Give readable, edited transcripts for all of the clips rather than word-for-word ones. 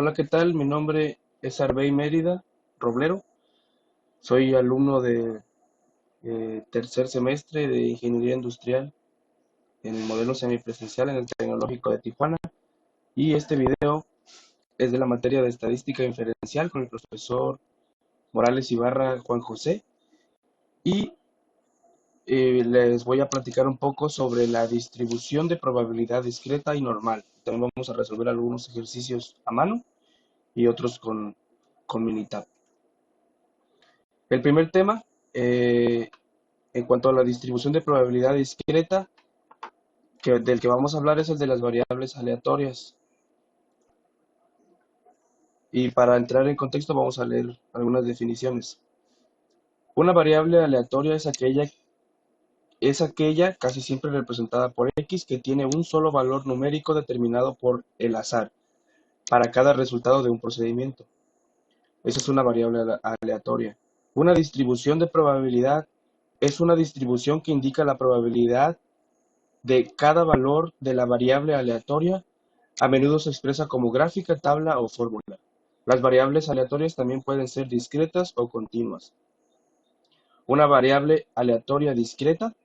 Hola, ¿qué tal? Mi nombre es Arbey Mérida Roblero. Soy alumno de tercer semestre de Ingeniería Industrial en el modelo semipresencial en el Tecnológico de Tijuana. Y este video es de la materia de Estadística Inferencial con el profesor Morales Ibarra Juan José. Y les voy a platicar un poco sobre la distribución de probabilidad discreta y normal. También vamos a resolver algunos ejercicios a mano y otros con Minitab. El primer tema, en cuanto a la distribución de probabilidad discreta, del que vamos a hablar es el de las variables aleatorias. Y para entrar en contexto vamos a leer algunas definiciones. Una variable aleatoria es aquella casi siempre representada por x que tiene un solo valor numérico determinado por el azar para cada resultado de un procedimiento. Esa es una variable aleatoria. Una distribución de probabilidad es una distribución que indica la probabilidad de cada valor de la variable aleatoria. A menudo se expresa como gráfica, tabla o fórmula. Las variables aleatorias también pueden ser discretas o continuas. Una variable aleatoria discreta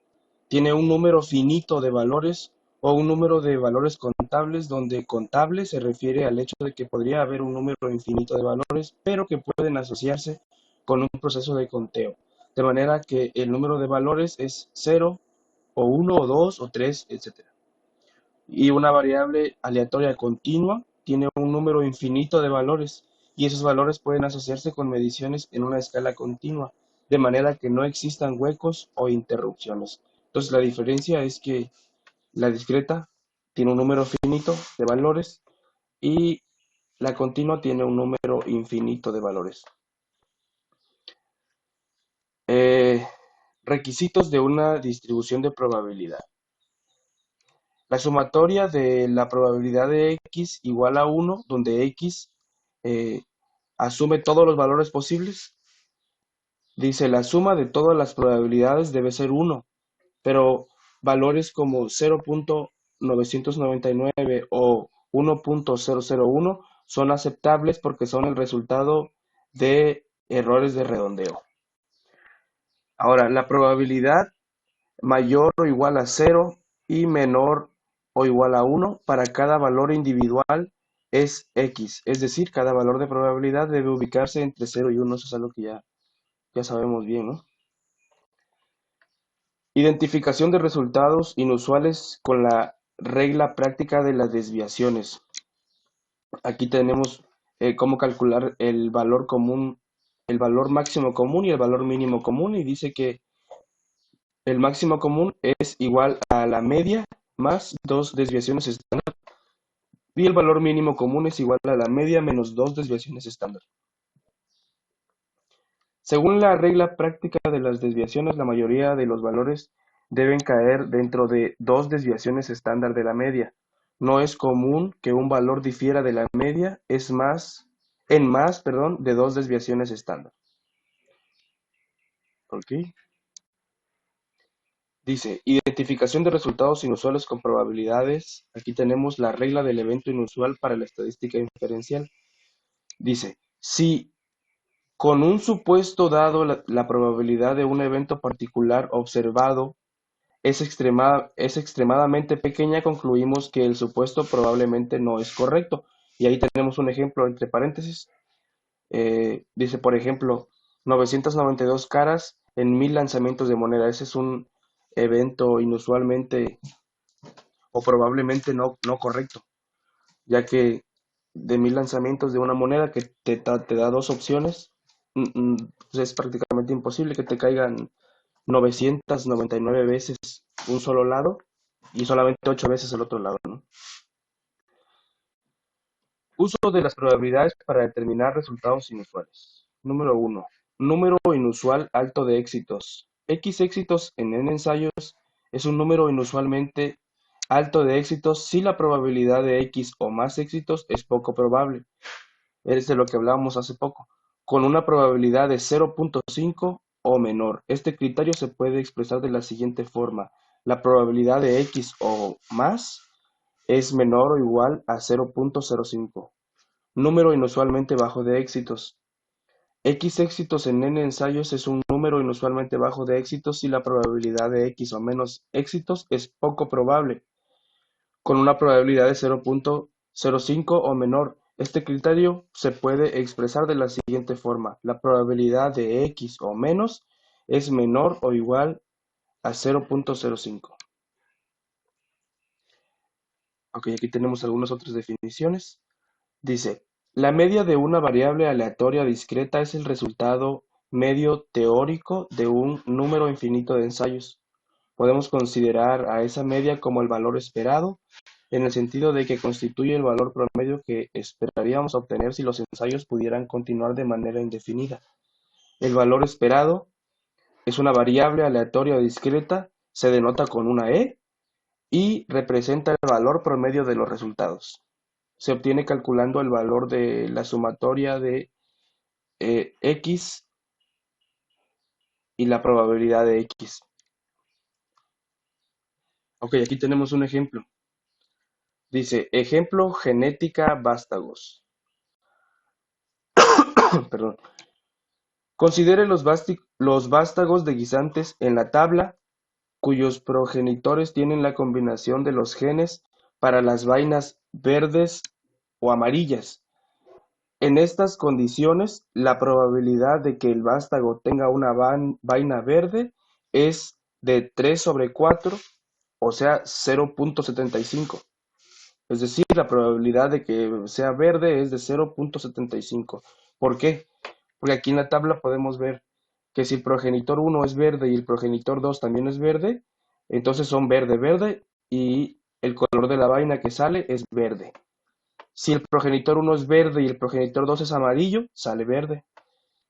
tiene un número finito de valores o un número de valores contables, donde contable se refiere al hecho de que podría haber un número infinito de valores, pero que pueden asociarse con un proceso de conteo, de manera que el número de valores es 0 o 1 o 2 o 3, etc. Y una variable aleatoria continua tiene un número infinito de valores, y esos valores pueden asociarse con mediciones en una escala continua, de manera que no existan huecos o interrupciones. Entonces la diferencia es que la discreta tiene un número finito de valores y la continua tiene un número infinito de valores. Eh, Requisitos de una distribución de probabilidad. La sumatoria de la probabilidad de x igual a 1, donde x eh, asume todos los valores posibles. Dice, la suma de todas las probabilidades debe ser 1, pero valores como 0.999 o 1.001 son aceptables porque son el resultado de errores de redondeo. Ahora, la probabilidad mayor o igual a 0 y menor o igual a 1 para cada valor individual es x, es decir, cada valor de probabilidad debe ubicarse entre 0 y 1, eso es algo que ya sabemos bien, ¿no? Identificación de resultados inusuales con la regla práctica de las desviaciones. Aquí tenemos cómo calcular el valor común, el valor máximo común y el valor mínimo común, y dice que el máximo común es igual a la media más dos desviaciones estándar, y el valor mínimo común es igual a la media menos dos desviaciones estándar. Según la regla práctica de las desviaciones, la mayoría de los valores deben caer dentro de dos desviaciones estándar de la media. No es común que un valor difiera de la media en más de dos desviaciones estándar. ¿Ok? Dice, identificación de resultados inusuales con probabilidades. Aquí tenemos la regla del evento inusual para la estadística inferencial. Dice, si con un supuesto dado la probabilidad de un evento particular observado es extremadamente pequeña, concluimos que el supuesto probablemente no es correcto. Y ahí tenemos un ejemplo entre paréntesis. Dice, por ejemplo, 992 caras en 1000 lanzamientos de moneda. Ese es un evento inusualmente o probablemente no correcto, ya que de 1000 lanzamientos de una moneda que te da dos opciones, pues es prácticamente imposible que te caigan 999 veces un solo lado y solamente 8 veces el otro lado, ¿no? Uso de las probabilidades para determinar resultados inusuales. Número 1. Número inusual alto de éxitos. X éxitos en n ensayos es un número inusualmente alto de éxitos si la probabilidad de X o más éxitos es poco probable. Es de lo que hablábamos hace poco. Con una probabilidad de 0.5 o menor. Este criterio se puede expresar de la siguiente forma. La probabilidad de X o más es menor o igual a 0.05. número inusualmente bajo de éxitos. X éxitos en n ensayos es un número inusualmente bajo de éxitos si la probabilidad de X o menos éxitos es poco probable, con una probabilidad de 0.05 o menor. Este criterio se puede expresar de la siguiente forma: la probabilidad de X o menos es menor o igual a 0.05. Ok, aquí tenemos algunas otras definiciones. Dice, la media de una variable aleatoria discreta es el resultado medio teórico de un número infinito de ensayos. Podemos considerar a esa media como el valor esperado, en el sentido de que constituye el valor promedio que esperaríamos obtener si los ensayos pudieran continuar de manera indefinida. El valor esperado es una variable aleatoria o discreta, se denota con una E y representa el valor promedio de los resultados. Se obtiene calculando el valor de la sumatoria de X y la probabilidad de X. Ok, aquí tenemos un ejemplo. Dice, ejemplo genética vástagos. Perdón. Considere los vástagos de guisantes en la tabla cuyos progenitores tienen la combinación de los genes para las vainas verdes o amarillas. En estas condiciones, la probabilidad de que el vástago tenga una vaina verde es de 3 sobre 4, o sea, 0.75. Es decir, la probabilidad de que sea verde es de 0.75. ¿Por qué? Porque aquí en la tabla podemos ver que si el progenitor 1 es verde y el progenitor 2 también es verde, entonces son verde, verde y el color de la vaina que sale es verde. Si el progenitor 1 es verde y el progenitor 2 es amarillo, sale verde.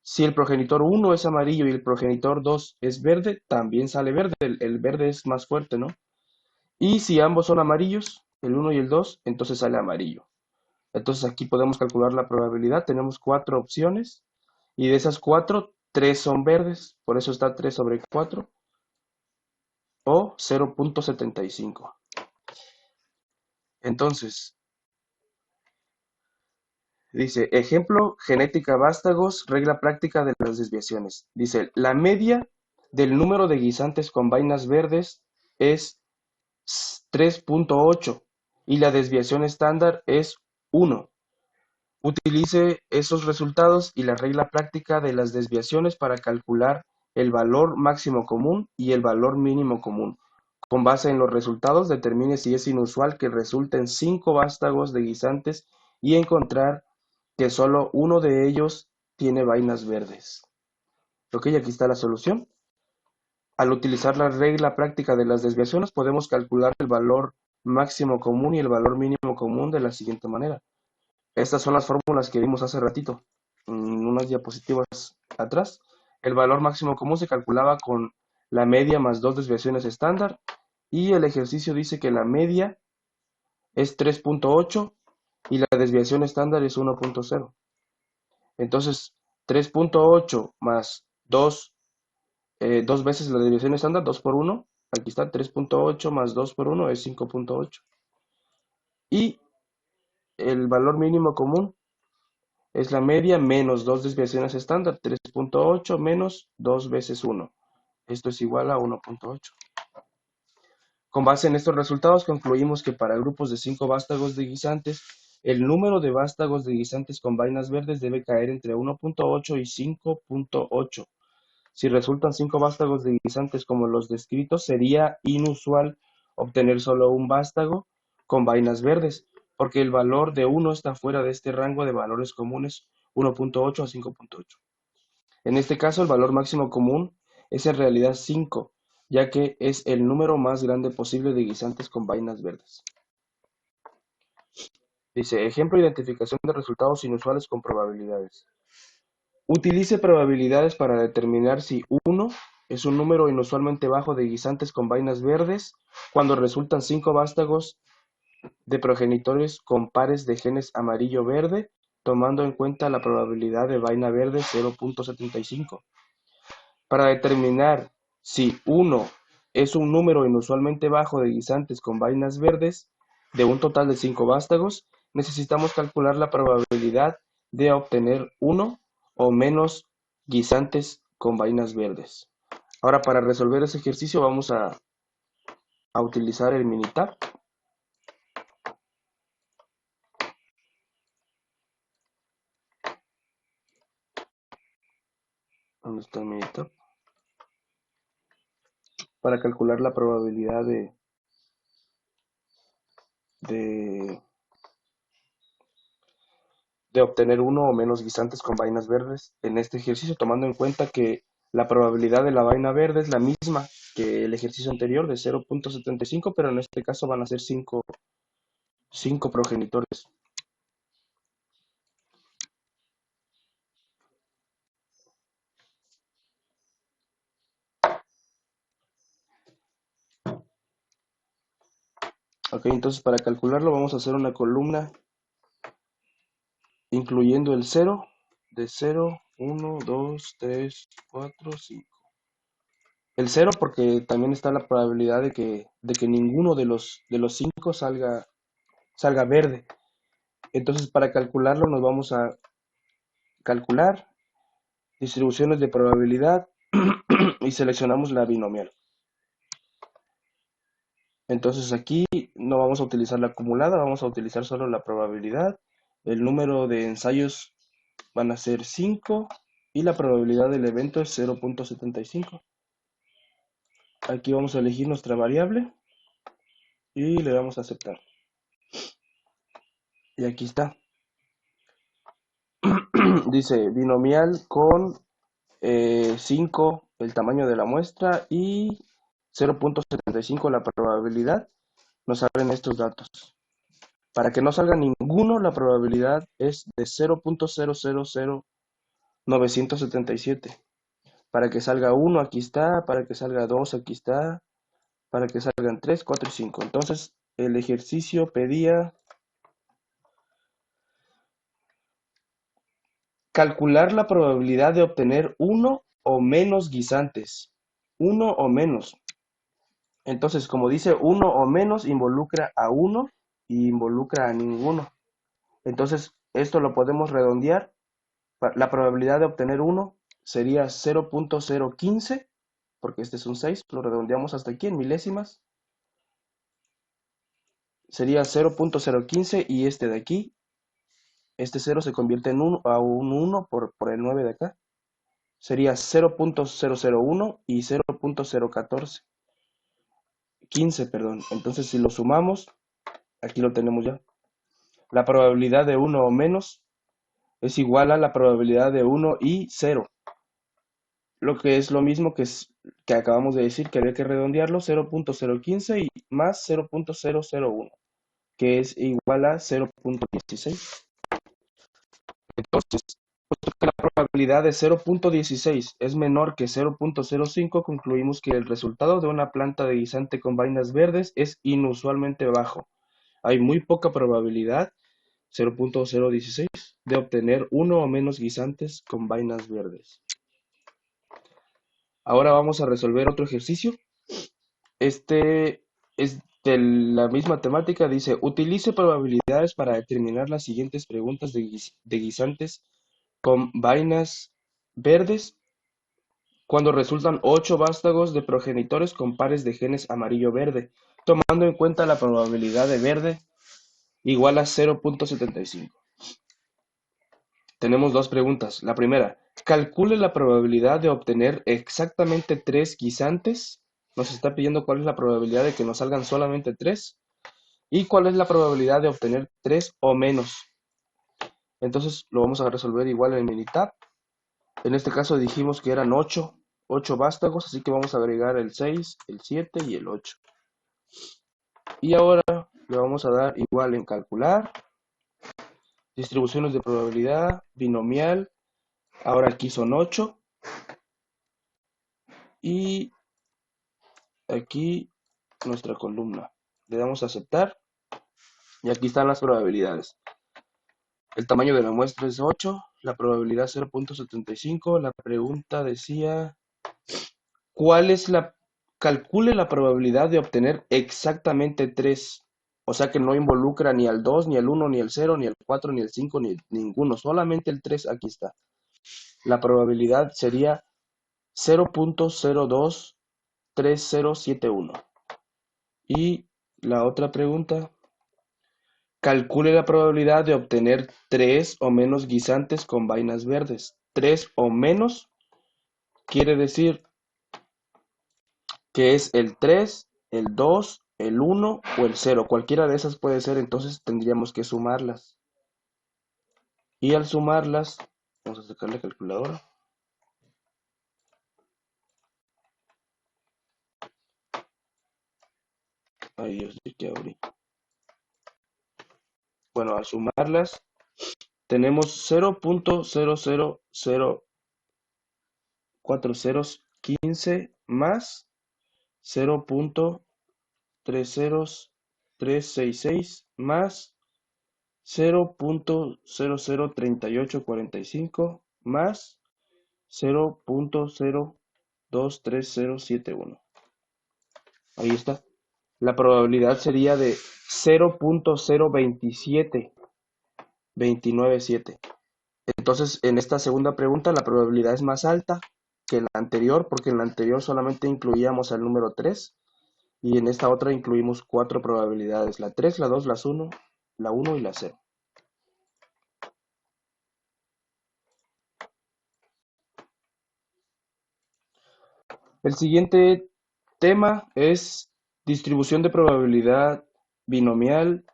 Si el progenitor 1 es amarillo y el progenitor 2 es verde, también sale verde. El verde es más fuerte, ¿no? Y si ambos son amarillos, el 1 y el 2, entonces sale amarillo. Entonces aquí podemos calcular la probabilidad. Tenemos 4 opciones y de esas 4, 3 son verdes. Por eso está 3 sobre 4 o 0.75. Entonces, dice, ejemplo, genética vástagos, regla práctica de las desviaciones. Dice, la media del número de guisantes con vainas verdes es 3.8 y la desviación estándar es 1. Utilice esos resultados y la regla práctica de las desviaciones para calcular el valor máximo común y el valor mínimo común. Con base en los resultados, determine si es inusual que resulten 5 vástagos de guisantes y encontrar que solo uno de ellos tiene vainas verdes. Ok, aquí está la solución. Al utilizar la regla práctica de las desviaciones, podemos calcular el valor máximo común y el valor mínimo común de la siguiente manera. Estas son las fórmulas que vimos hace ratito, en unas diapositivas atrás. El valor máximo común se calculaba con la media más dos desviaciones estándar y el ejercicio dice que la media es 3.8 y la desviación estándar es 1.0. Entonces, 3.8 más 2, dos veces la desviación estándar, 2 por 1, aquí está, 3.8 más 2 por 1 es 5.8. Y el valor mínimo común es la media menos dos desviaciones estándar, 3.8 menos 2 veces 1. Esto es igual a 1.8. Con base en estos resultados concluimos que para grupos de 5 vástagos de guisantes, el número de vástagos de guisantes con vainas verdes debe caer entre 1.8 y 5.8. Si resultan 5 vástagos de guisantes como los descritos, sería inusual obtener solo un vástago con vainas verdes, porque el valor de 1 está fuera de este rango de valores comunes 1.8 a 5.8. En este caso, el valor máximo común es en realidad 5, ya que es el número más grande posible de guisantes con vainas verdes. Dice, ejemplo, identificación de resultados inusuales con probabilidades. Utilice probabilidades para determinar si 1 es un número inusualmente bajo de guisantes con vainas verdes cuando resultan 5 vástagos de progenitores con pares de genes amarillo-verde, tomando en cuenta la probabilidad de vaina verde 0.75. Para determinar si 1 es un número inusualmente bajo de guisantes con vainas verdes, de un total de 5 vástagos, necesitamos calcular la probabilidad de obtener uno o menos guisantes con vainas verdes. Ahora, para resolver ese ejercicio vamos a utilizar el Minitab. ¿Dónde está el Minitab? Para calcular la probabilidad de, de obtener uno o menos guisantes con vainas verdes en este ejercicio, tomando en cuenta que la probabilidad de la vaina verde es la misma que el ejercicio anterior de 0.75, pero en este caso van a ser 5 progenitores. Ok, entonces para calcularlo vamos a hacer una columna incluyendo el 0 de 0, 1, 2, 3, 4, 5. El 0 porque también está la probabilidad de que ninguno de los 5 salga verde. Entonces para calcularlo nos vamos a calcular distribuciones de probabilidad y seleccionamos la binomial. Entonces aquí no vamos a utilizar la acumulada, vamos a utilizar solo la probabilidad. El número de ensayos van a ser 5 y la probabilidad del evento es 0.75. Aquí vamos a elegir nuestra variable y le damos a aceptar. Y aquí está. Dice binomial con 5 el tamaño de la muestra y 0.75 la probabilidad. Nos salen estos datos. Para que no salga ninguno, la probabilidad es de 0.000977. Para que salga 1, aquí está. Para que salga 2, aquí está. Para que salgan 3, 4 y 5. Entonces, el ejercicio pedía calcular la probabilidad de obtener uno o menos guisantes. Uno o menos. Entonces, como dice uno o menos, involucra a uno y involucra a ninguno. Entonces, esto lo podemos redondear. La probabilidad de obtener 1 sería 0.015, porque este es un 6, lo redondeamos hasta aquí en milésimas. Sería 0.015 y este de aquí, este 0 se convierte en a un 1 por el 9 de acá. Sería 0.001 y 0.014. 15, perdón. Entonces, si lo sumamos, aquí lo tenemos ya. La probabilidad de 1 o menos es igual a la probabilidad de 1 y 0. Lo que es lo mismo que acabamos de decir, que había que redondearlo, 0.015 y más 0.001, que es igual a 0.16. Entonces, puesto que la probabilidad de 0.16 es menor que 0.05, concluimos que el resultado de una planta de guisante con vainas verdes es inusualmente bajo. Hay muy poca probabilidad, 0.016, de obtener uno o menos guisantes con vainas verdes. Ahora vamos a resolver otro ejercicio. Este es de la misma temática, dice, utilice probabilidades para determinar las siguientes preguntas de guisantes con vainas verdes cuando resultan 8 vástagos de progenitores con pares de genes amarillo-verde, tomando en cuenta la probabilidad de verde igual a 0.75. Tenemos dos preguntas. La primera, calcule la probabilidad de obtener exactamente 3 guisantes. Nos está pidiendo cuál es la probabilidad de que nos salgan solamente 3 y cuál es la probabilidad de obtener 3 o menos. Entonces lo vamos a resolver igual en Minitab. En este caso dijimos que eran 8 vástagos, así que vamos a agregar el 6, el 7 y el 8. Y ahora le vamos a dar igual en calcular, distribuciones de probabilidad, binomial. Ahora aquí son 8 y aquí nuestra columna. Le damos a aceptar y aquí están las probabilidades. El tamaño de la muestra es 8, la probabilidad 0.75. La pregunta decía, calcule la probabilidad de obtener exactamente 3. O sea que no involucra ni al 2 ni al uno ni al cero ni al 4 ni al 5 ni ninguno, solamente el 3 aquí está. La probabilidad sería 0.023071. Y la otra pregunta, calcule la probabilidad de obtener 3 o menos guisantes con vainas verdes. 3 o menos quiere decir que es el 3, el 2, el uno o el cero. Cualquiera de esas puede ser, entonces tendríamos que sumarlas. Y al sumarlas, vamos a sacar la calculadora. Ahí yo sí que abrí. Bueno, al sumarlas, tenemos 0.0004015 más 0.30366 más 0.003845 más 0.023071. Ahí está. La probabilidad sería de 0.027297. Entonces, en esta segunda pregunta, la probabilidad es más alta que en la anterior, porque en la anterior solamente incluíamos el número 3 y en esta otra incluimos 4 probabilidades, la 3, la 2, la 1 y la 0. El siguiente tema es distribución de probabilidad binomial.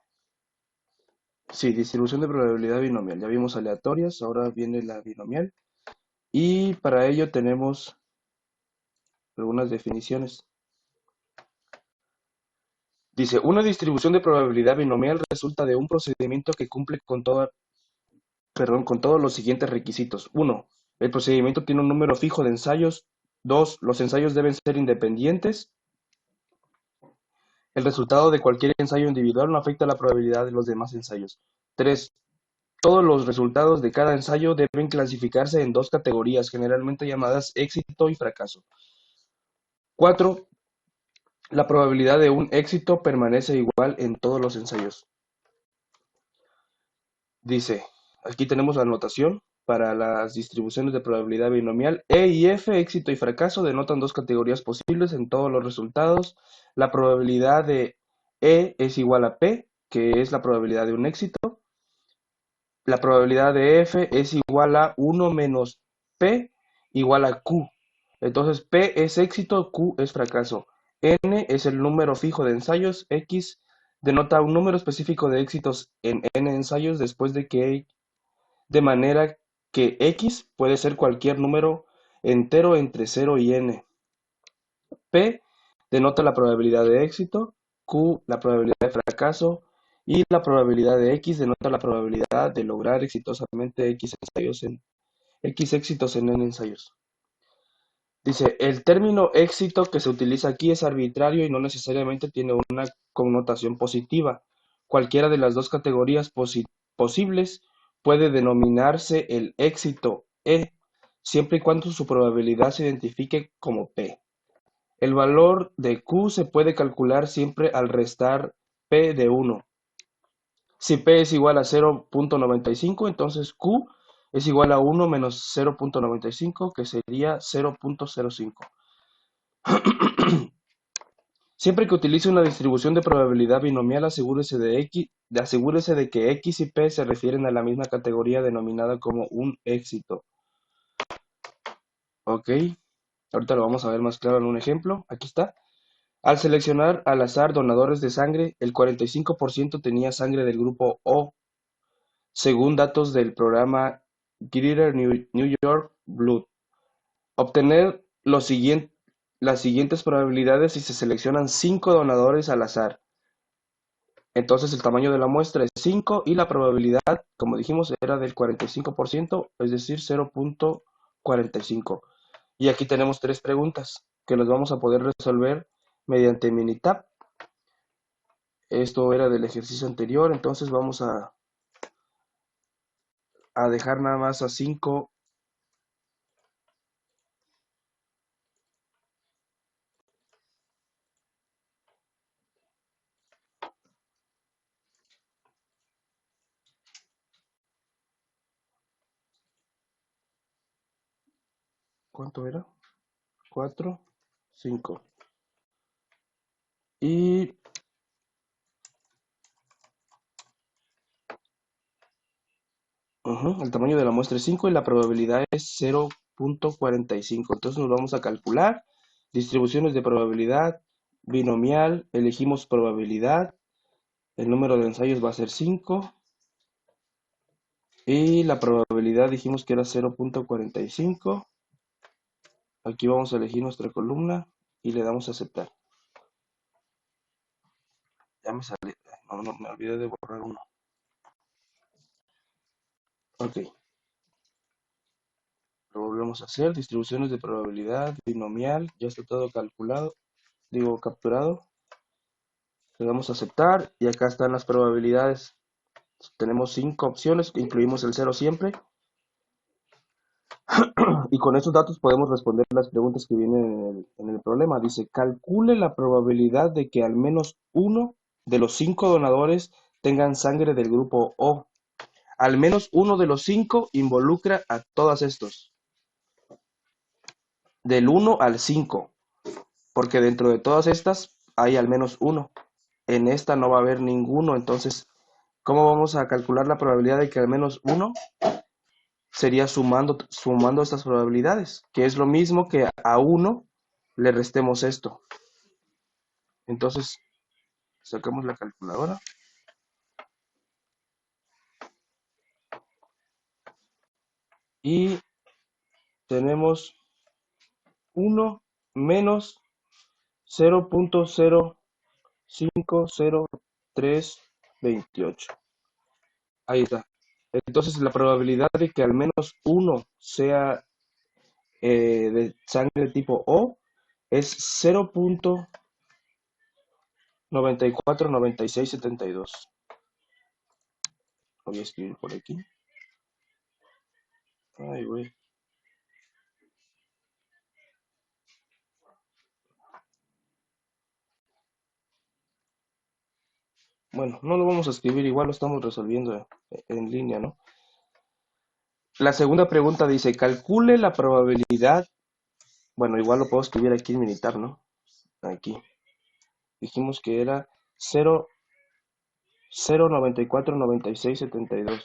Sí, distribución de probabilidad binomial. Ya vimos aleatorias, ahora viene la binomial. Y para ello tenemos algunas definiciones. Dice, una distribución de probabilidad binomial resulta de un procedimiento que cumple con con todos los siguientes requisitos. 1. El procedimiento tiene un número fijo de ensayos. 2. Los ensayos deben ser independientes. El resultado de cualquier ensayo individual no afecta la probabilidad de los demás ensayos. 3. Todos los resultados de cada ensayo deben clasificarse en dos categorías, generalmente llamadas éxito y fracaso. 4. La probabilidad de un éxito permanece igual en todos los ensayos. Dice, aquí tenemos la notación para las distribuciones de probabilidad binomial. E y F, éxito y fracaso, denotan dos categorías posibles en todos los resultados. La probabilidad de E es igual a P, que es la probabilidad de un éxito. La probabilidad de F es igual a 1 menos P igual a Q. Entonces P es éxito, Q es fracaso. N es el número fijo de ensayos, X denota un número específico de éxitos en N ensayos después de manera que X puede ser cualquier número entero entre 0 y N. P denota la probabilidad de éxito, Q la probabilidad de fracaso y la probabilidad de X denota la probabilidad de lograr exitosamente X éxitos en N ensayos. Dice, el término éxito que se utiliza aquí es arbitrario y no necesariamente tiene una connotación positiva. Cualquiera de las dos categorías posibles puede denominarse el éxito E, siempre y cuando su probabilidad se identifique como P. El valor de Q se puede calcular siempre al restar P de 1. Si P es igual a 0.95, entonces Q es igual a 1 menos 0.95, que sería 0.05. Siempre que utilice una distribución de probabilidad binomial, asegúrese de que X y P se refieren a la misma categoría denominada como un éxito. Ok, ahorita lo vamos a ver más claro en un ejemplo. Aquí está. Al seleccionar al azar donadores de sangre, el 45% tenía sangre del grupo O, según datos del programa Greater New York Blood. Obtener las siguientes probabilidades si se seleccionan 5 donadores al azar. Entonces el tamaño de la muestra es 5 y la probabilidad, como dijimos, era del 45%, es decir, 0.45. Y aquí tenemos tres preguntas que las vamos a poder resolver mediante Minitab. Esto era del ejercicio anterior, entonces vamos a dejar nada más a 5. ¿Cuánto era? 4, 5. Y el tamaño de la muestra es 5 y la probabilidad es 0.45. Entonces nos vamos a calcular distribuciones de probabilidad, binomial, elegimos probabilidad, el número de ensayos va a ser 5 y la probabilidad dijimos que era 0.45. Aquí vamos a elegir nuestra columna y le damos a aceptar. Ya me salió, no, me olvidé de borrar uno. Ok, lo volvemos a hacer, distribuciones de probabilidad, binomial, ya está todo calculado, digo capturado. Le damos a aceptar y acá están las probabilidades. Tenemos 5 opciones, incluimos el 0 siempre. Y con estos datos podemos responder las preguntas que vienen en el problema. Dice, calcule la probabilidad de que al menos uno de los 5 donadores tengan sangre del grupo O. Al menos uno de los 5 involucra a todos estos. Del 1 al 5. Porque dentro de todas estas hay al menos uno. En esta no va a haber ninguno. Entonces, ¿cómo vamos a calcular la probabilidad de que al menos uno? Sería sumando estas probabilidades, que es lo mismo que a 1 le restemos esto. Entonces, sacamos la calculadora. Y tenemos 1 menos 0.050328. Ahí está. Entonces, la probabilidad de que al menos uno sea de sangre tipo O es 0.949672. Voy a escribir por aquí. Ay, güey. Bueno, no lo vamos a escribir, igual lo estamos resolviendo en línea, ¿no? La segunda pregunta dice, calcule la probabilidad. Bueno, igual lo puedo escribir aquí en militar, ¿no? Aquí. Dijimos que era 0.949672.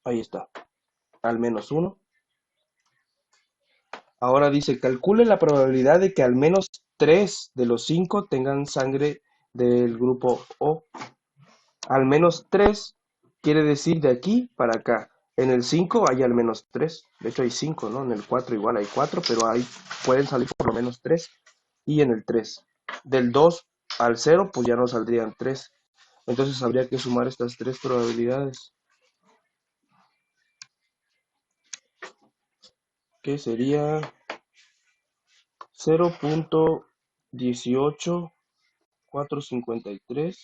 Ahí está. Al menos uno. Ahora dice, calcule la probabilidad de que al menos 3 de los 5 tengan sangre del grupo O. Al menos 3 quiere decir de aquí para acá. En el 5 hay al menos 3. De hecho hay 5, ¿no? En el 4 igual hay 4, pero ahí pueden salir por lo menos 3. Y en el 3. Del 2 al 0, pues ya no saldrían 3. Entonces habría que sumar estas 3 probabilidades. Que sería 0.18453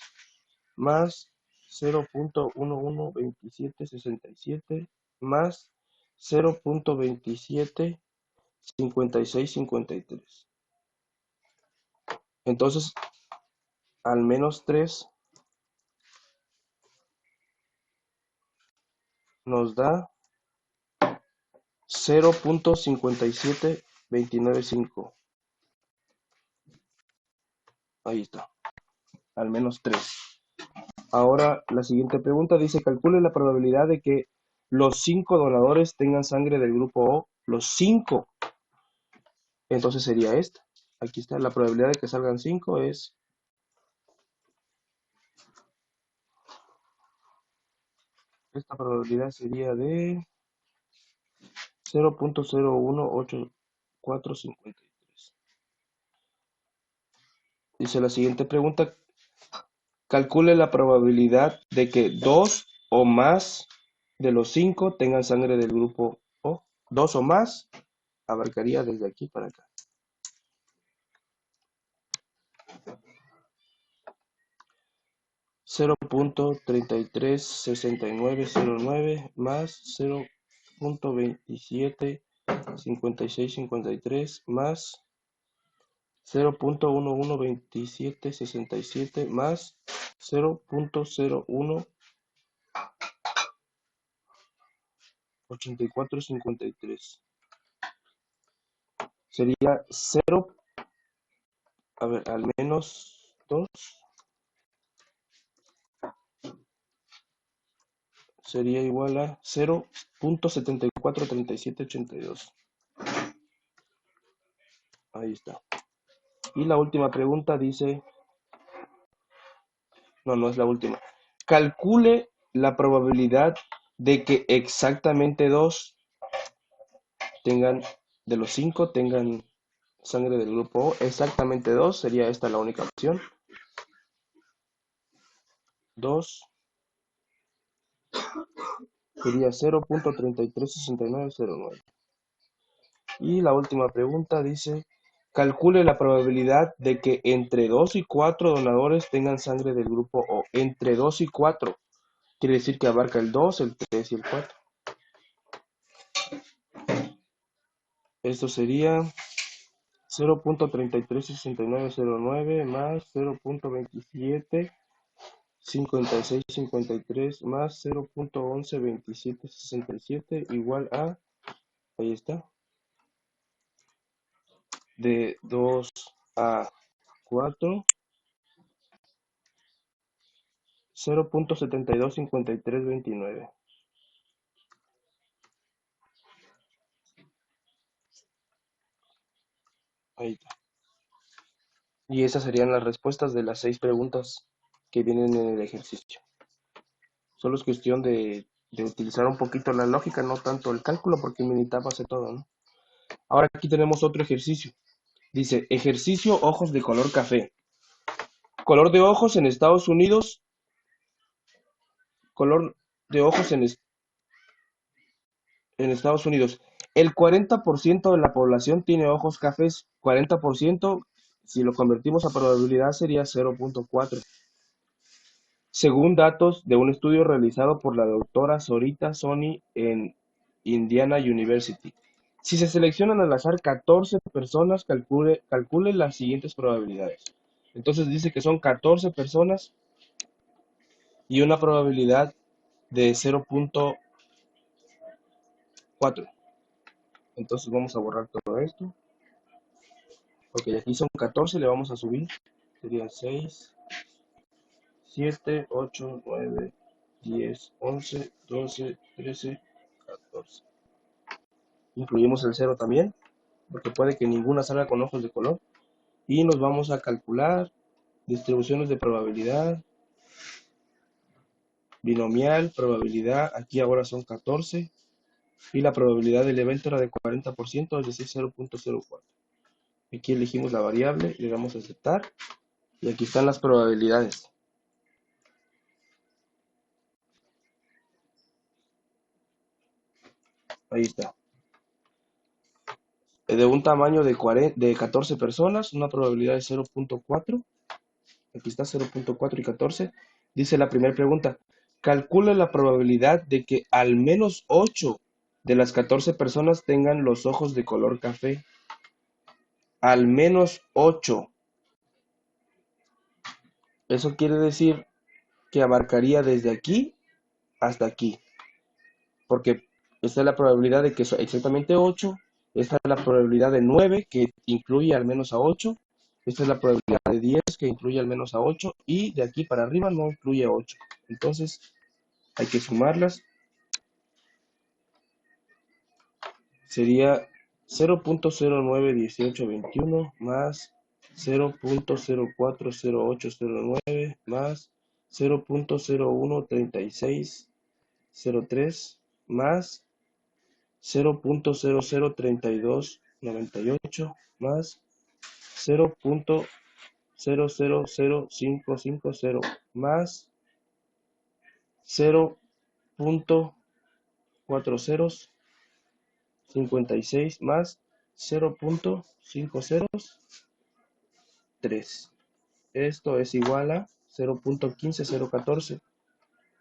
más 0.112767 más 0.275653. Entonces, al menos 3 nos da 0.57295. Ahí está, al menos 3. Ahora, la siguiente pregunta dice, calcule la probabilidad de que los 5 donadores tengan sangre del grupo O. Los 5. Entonces sería esta. Aquí está, la probabilidad de que salgan 5 es... Esta probabilidad sería de 0.018453. Dice la siguiente pregunta, calcule la probabilidad de que 2 o más de los 5 tengan sangre del grupo O. 2 o más abarcaría desde aquí para acá. Cero punto 336909 más 0.275653 más 0.112767 más 0.018453. Sería 0, a ver, al menos 2 sería igual a 0.743782. Ahí está. Y la última pregunta dice, no, no es la última. Calcule la probabilidad de que exactamente 2 tengan, de los 5 tengan sangre del grupo O. Exactamente 2, sería esta la única opción. 2 sería 0.336909. Y la última pregunta dice, calcule la probabilidad de que entre 2 y 4 donadores tengan sangre del grupo O. Entre 2 y 4. Quiere decir que abarca el 2, el 3 y el 4. Esto sería 0.336909 más 0.275653 más 0.112767 igual a, ahí está, de 2 a 4, 0.725329. Ahí está. Y esas serían las respuestas de las 6 preguntas que vienen en el ejercicio. Solo es cuestión de utilizar un poquito la lógica, no tanto el cálculo, porque Minitab hace todo, ¿no? Ahora aquí tenemos otro ejercicio. Dice, ejercicio ojos de color café. Color de ojos en Estados Unidos, color de ojos en Estados Unidos. El 40% de la población tiene ojos cafés. 40%, si lo convertimos a probabilidad, sería 0.4. Según datos de un estudio realizado por la doctora Sorita Soni en Indiana University. Si se seleccionan al azar 14 personas, calcule las siguientes probabilidades. Entonces dice que son 14 personas y una probabilidad de 0.4. Entonces vamos a borrar todo esto. Ok, aquí son 14, le vamos a subir. Serían 6, 7, 8, 9, 10, 11, 12, 13, 14. Incluimos el 0 también, porque puede que ninguna salga con ojos de color. Y nos vamos a calcular distribuciones de probabilidad, binomial, probabilidad, aquí ahora son 14. Y la probabilidad del evento era de 40%, es decir, 0.04. Aquí elegimos la variable, le damos a aceptar. Y aquí están las probabilidades. Ahí está. De un tamaño de 14 personas, una probabilidad de 0.4. Aquí está 0.4 y 14. Dice la primera pregunta. Calcula la probabilidad de que al menos 8 de las 14 personas tengan los ojos de color café. Al menos 8. Eso quiere decir que abarcaría desde aquí hasta aquí. Porque esta es la probabilidad de que son exactamente 8. Esta es la probabilidad de 9, que incluye al menos a 8. Esta es la probabilidad de 10, que incluye al menos a 8. Y de aquí para arriba no incluye 8. Entonces hay que sumarlas. Sería 0.091821 más 0.040809 más 0.013603 más 0.003298 más 0.000550 más 0.4056 más 0.503. Esto es igual a 0.15014.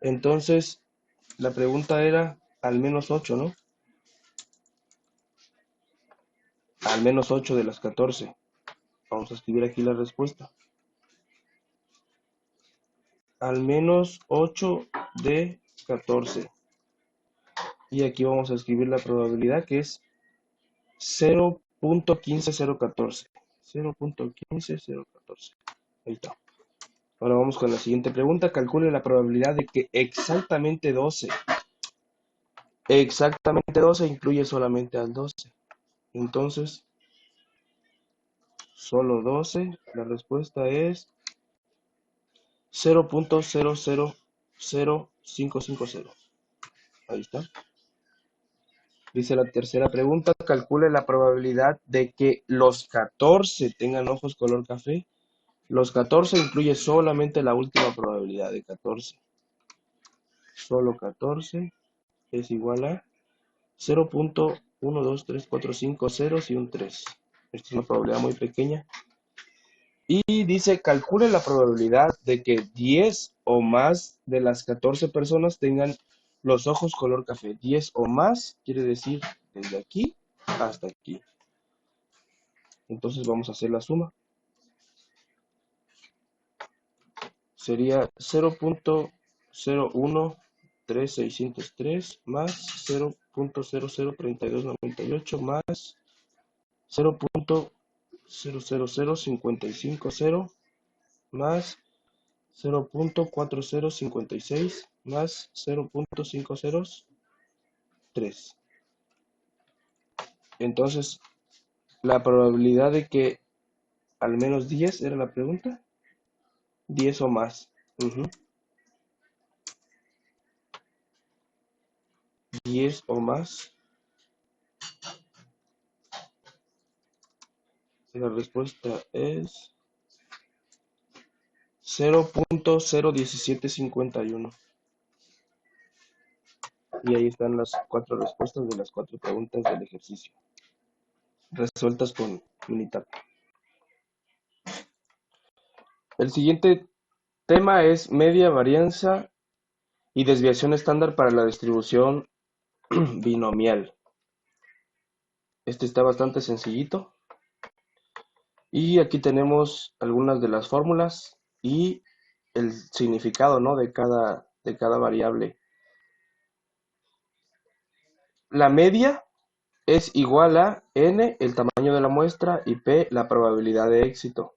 Entonces, la pregunta era al menos 8, ¿no? Al menos 8 de las 14. Vamos a escribir aquí la respuesta. Al menos 8 de 14. Y aquí vamos a escribir la probabilidad, que es 0.15014. 0.15014. Ahí está. Ahora vamos con la siguiente pregunta. Calcule la probabilidad de que exactamente 12 incluye solamente al 12. Entonces, solo 12. La respuesta es 0.000550. Ahí está. Dice la tercera pregunta. Calcule la probabilidad de que los 14 tengan ojos color café. Los 14 incluye solamente la última probabilidad de 14. Solo 14 es igual a 0.12345 ceros y un 3. Esta es una probabilidad muy pequeña. Y dice, calcule la probabilidad de que 10 o más de las 14 personas tengan los ojos color café. 10 o más quiere decir desde aquí hasta aquí. Entonces vamos a hacer la suma. Sería 0.01363 más 0.003298 más 0.000550 más 0.4056 más 0.503. Entonces, la probabilidad de que al menos 10 era la pregunta. 10 o más. 10 o más. La respuesta es 0.01751. Y ahí están las 4 respuestas de las 4 preguntas del ejercicio, resueltas con Minitab. El siguiente tema es media varianza y desviación estándar para la distribución binomial. Este está bastante sencillito. Y aquí tenemos algunas de las fórmulas y el significado, ¿no?, de cada variable. La media es igual a n, el tamaño de la muestra, y p, la probabilidad de éxito.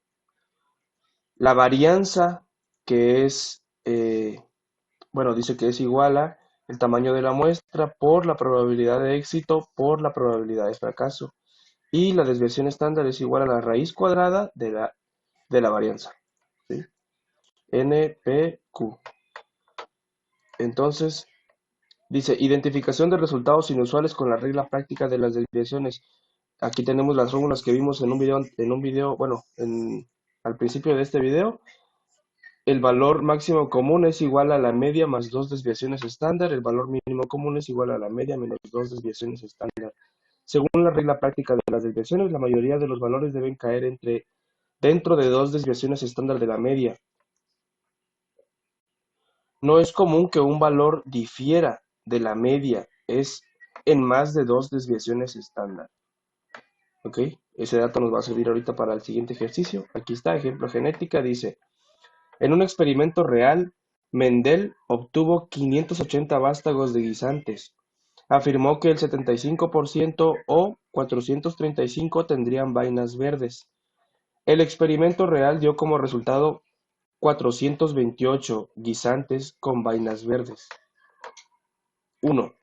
La varianza, que es, dice que es igual a el tamaño de la muestra por la probabilidad de éxito por la probabilidad de fracaso. Y la desviación estándar es igual a la raíz cuadrada de la varianza, ¿sí? NPQ. Entonces, dice, identificación de resultados inusuales con la regla práctica de las desviaciones. Aquí tenemos las fórmulas que vimos en un video, al principio de este video. El valor máximo común es igual a la media más 2 desviaciones estándar. El valor mínimo común es igual a la media menos 2 desviaciones estándar. Según la regla práctica de las desviaciones, la mayoría de los valores deben caer dentro de 2 desviaciones estándar de la media. No es común que un valor difiera de la media en más de 2 desviaciones estándar. ¿Ok? Ese dato nos va a servir ahorita para el siguiente ejercicio. Aquí está, ejemplo genética, dice, en un experimento real, Mendel obtuvo 580 vástagos de guisantes. Afirmó que el 75% o 435 tendrían vainas verdes. El experimento real dio como resultado 428 guisantes con vainas verdes. 1.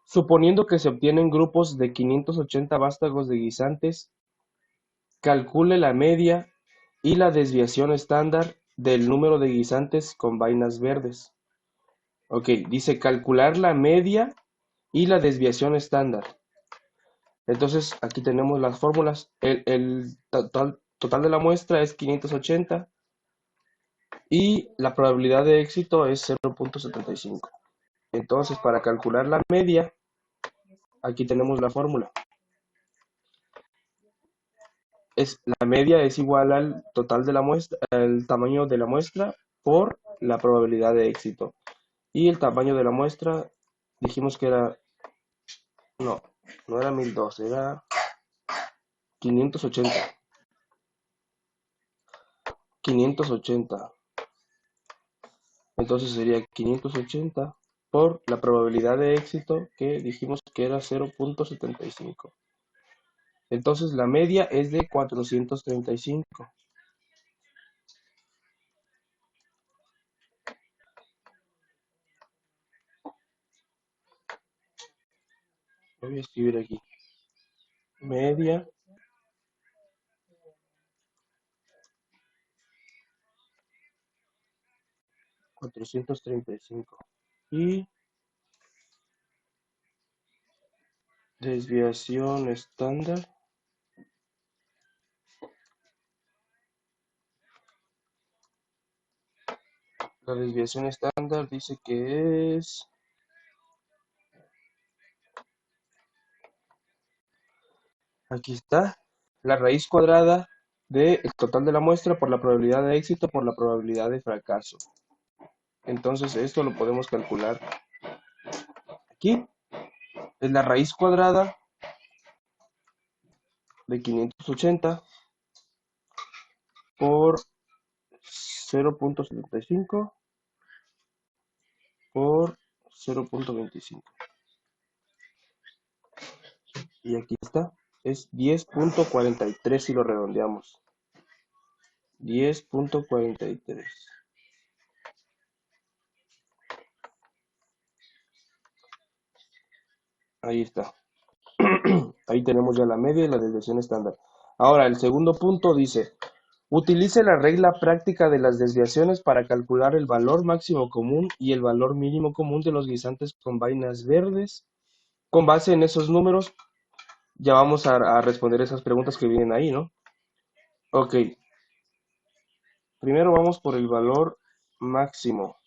Suponiendo que se obtienen grupos de 580 vástagos de guisantes, calcule la media y la desviación estándar del número de guisantes con vainas verdes. Ok, dice calcular la media y la desviación estándar. Entonces, aquí tenemos las fórmulas. El total de la muestra es 580 y la probabilidad de éxito es 0.75. Entonces, para calcular la media, aquí tenemos la fórmula. La media es igual al total de la muestra, el tamaño de la muestra por la probabilidad de éxito. Y el tamaño de la muestra, dijimos que era, no era 1002, era 580. 580. Entonces sería 580 por la probabilidad de éxito que dijimos que era 0.75. Entonces la media es de 435. Voy a escribir aquí. Media 435. Y desviación estándar. La desviación estándar dice que es... Aquí está. La raíz cuadrada del total de la muestra por la probabilidad de éxito por la probabilidad de fracaso. Entonces esto lo podemos calcular aquí. Es la raíz cuadrada de 580 por 0.75 por 0.25. Y aquí está. Es 10.43 si lo redondeamos. 10.43. Ahí está. Ahí tenemos ya la media y la desviación estándar. Ahora, el segundo punto dice, utilice la regla práctica de las desviaciones para calcular el valor máximo común y el valor mínimo común de los guisantes con vainas verdes. Con base en esos números, ya vamos a responder esas preguntas que vienen ahí, ¿no? Ok, primero vamos por el valor máximo.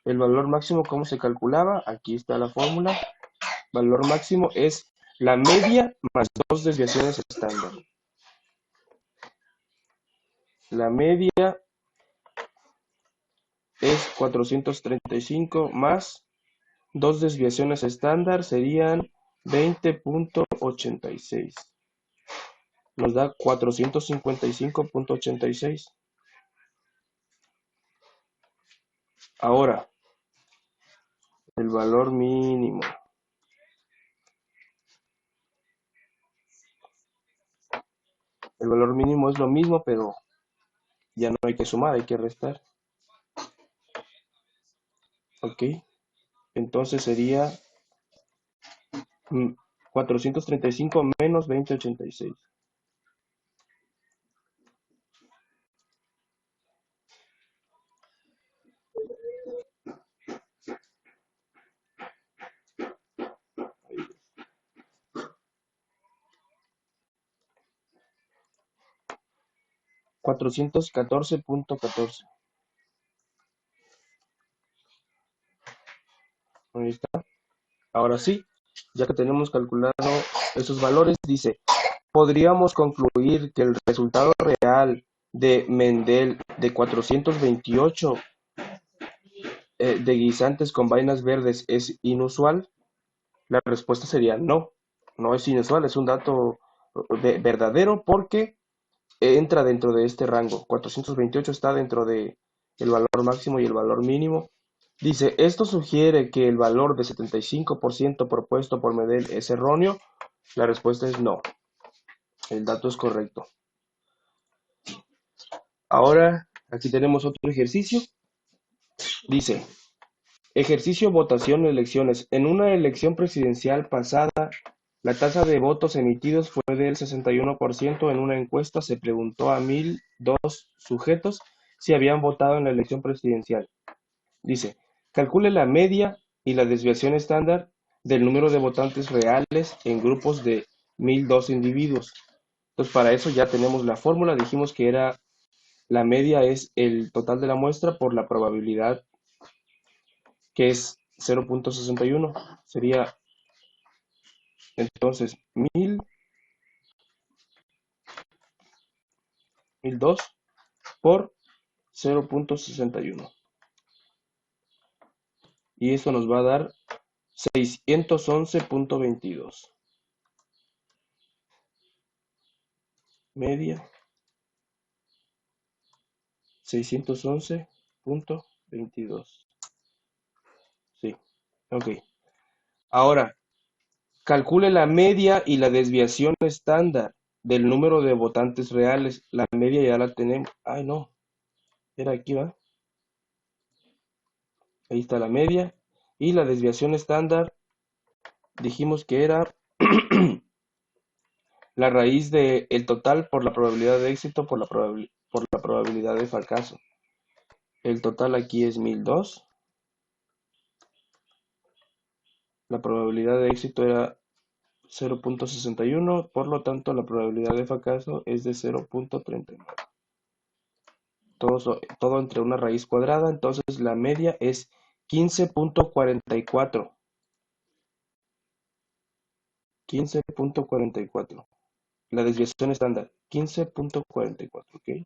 El valor máximo, ¿cómo se calculaba? Aquí está la fórmula. Valor máximo es la media más dos desviaciones estándar. La media es 435 más dos desviaciones estándar serían 20.86. Nos da 455.86. Ahora, el valor mínimo. El valor mínimo es lo mismo, pero ya no hay que sumar, hay que restar. Ok, entonces sería 435 menos 20.86. $414.14. Ahí está. Ahora sí, ya que tenemos calculado esos valores, dice, podríamos concluir que el resultado real de Mendel de 428 de guisantes con vainas verdes es inusual. La respuesta sería no, no es inusual, es un dato verdadero porque entra dentro de este rango. 428 está dentro de el valor máximo y el valor mínimo. Dice, ¿esto sugiere que el valor de 75% propuesto por Mendel es erróneo? La respuesta es no. El dato es correcto. Ahora, aquí tenemos otro ejercicio. Dice, ejercicio votación elecciones. En una elección presidencial pasada, la tasa de votos emitidos fue del 61%. En una encuesta se preguntó a 1,002 sujetos si habían votado en la elección presidencial. Dice, calcule la media y la desviación estándar del número de votantes reales en grupos de 1,002 individuos. Entonces, para eso ya tenemos la fórmula. Dijimos que era la media es el total de la muestra por la probabilidad, que es 0.61. Sería entonces 1,002 por 0.61. Y esto nos va a dar 611.22. Media 611.22. Sí, ok. Ahora, calcule la media y la desviación estándar del número de votantes reales. La media ya la tenemos. Ay, no, era aquí, ¿va? Ahí está la media. Y la desviación estándar, dijimos que era la raíz de el total por la probabilidad de éxito por la probabilidad de fracaso. El total aquí es 1002. La probabilidad de éxito era 0.61, por lo tanto la probabilidad de fracaso es de 0.39. Todo entre una raíz cuadrada, entonces la media es 15.44. 15.44. La desviación estándar, 15.44, ¿ok?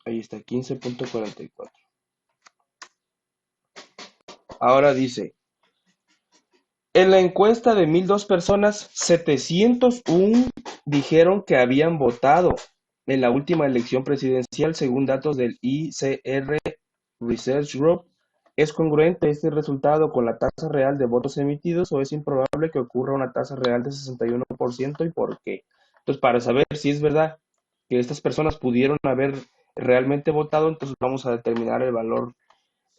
Ahí está, 15.44. Ahora dice, en la encuesta de 1002 personas, 701 dijeron que habían votado en la última elección presidencial según datos del ICR Research Group. ¿Es congruente este resultado con la tasa real de votos emitidos o es improbable que ocurra una tasa real de 61% y por qué? Entonces, para saber si es verdad que estas personas pudieron haber realmente votado, entonces vamos a determinar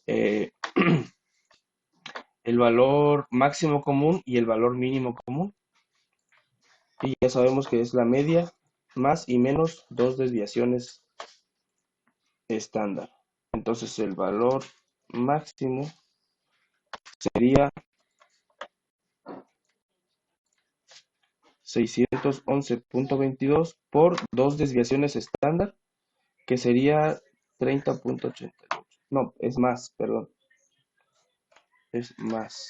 eh, el valor máximo común y el valor mínimo común. Y ya sabemos que es la media más y menos dos desviaciones estándar. Entonces el valor máximo sería 611.22 por dos desviaciones estándar, que sería 30.88. No, es más, perdón. Es más.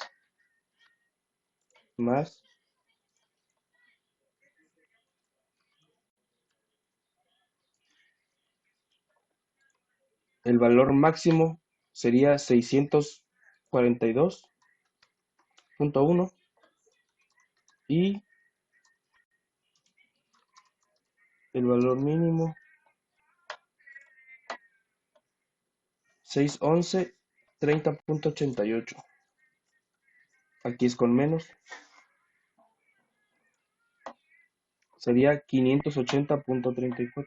El valor máximo sería 642.1 y el valor mínimo 611, 30.88. Aquí es con menos. Sería 580.34.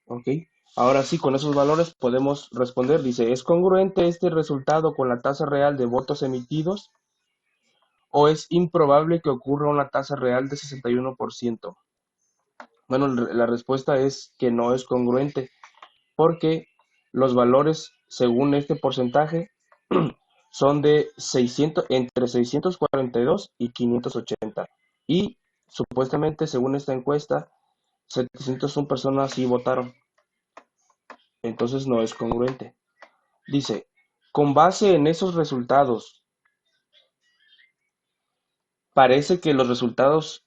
Ok. Ahora sí, con esos valores podemos responder. Dice, ¿es congruente este resultado con la tasa real de votos emitidos o es improbable que ocurra una tasa real de 61%? Bueno, la respuesta es que no es congruente porque los valores según este porcentaje son de 600, entre 642 y 580. Y supuestamente, según esta encuesta, 701 personas sí votaron. Entonces no es congruente. Dice, con base en esos resultados, parece que los resultados,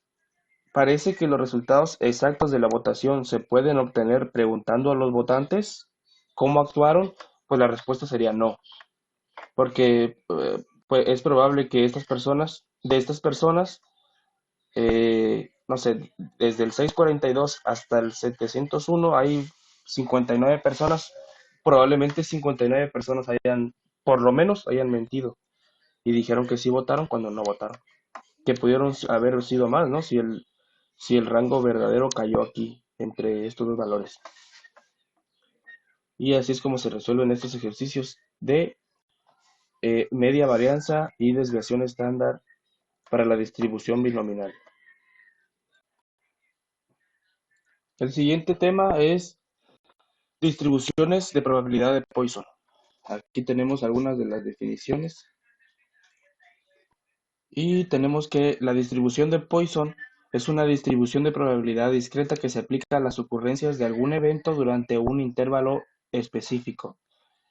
parece que los resultados exactos de la votación se pueden obtener preguntando a los votantes cómo actuaron. Pues la respuesta sería no, porque pues es probable que estas personas, no sé, desde el 642 hasta el 701 hay 59 personas, probablemente 59 personas por lo menos hayan mentido y dijeron que sí votaron cuando no votaron, que pudieron haber sido más, ¿no? Si el rango verdadero cayó aquí entre estos dos valores. Y así es como se resuelven estos ejercicios de media varianza y desviación estándar para la distribución binomial. El siguiente tema es distribuciones de probabilidad de Poisson. Aquí tenemos algunas de las definiciones y tenemos que la distribución de Poisson es una distribución de probabilidad discreta que se aplica a las ocurrencias de algún evento durante un intervalo específico.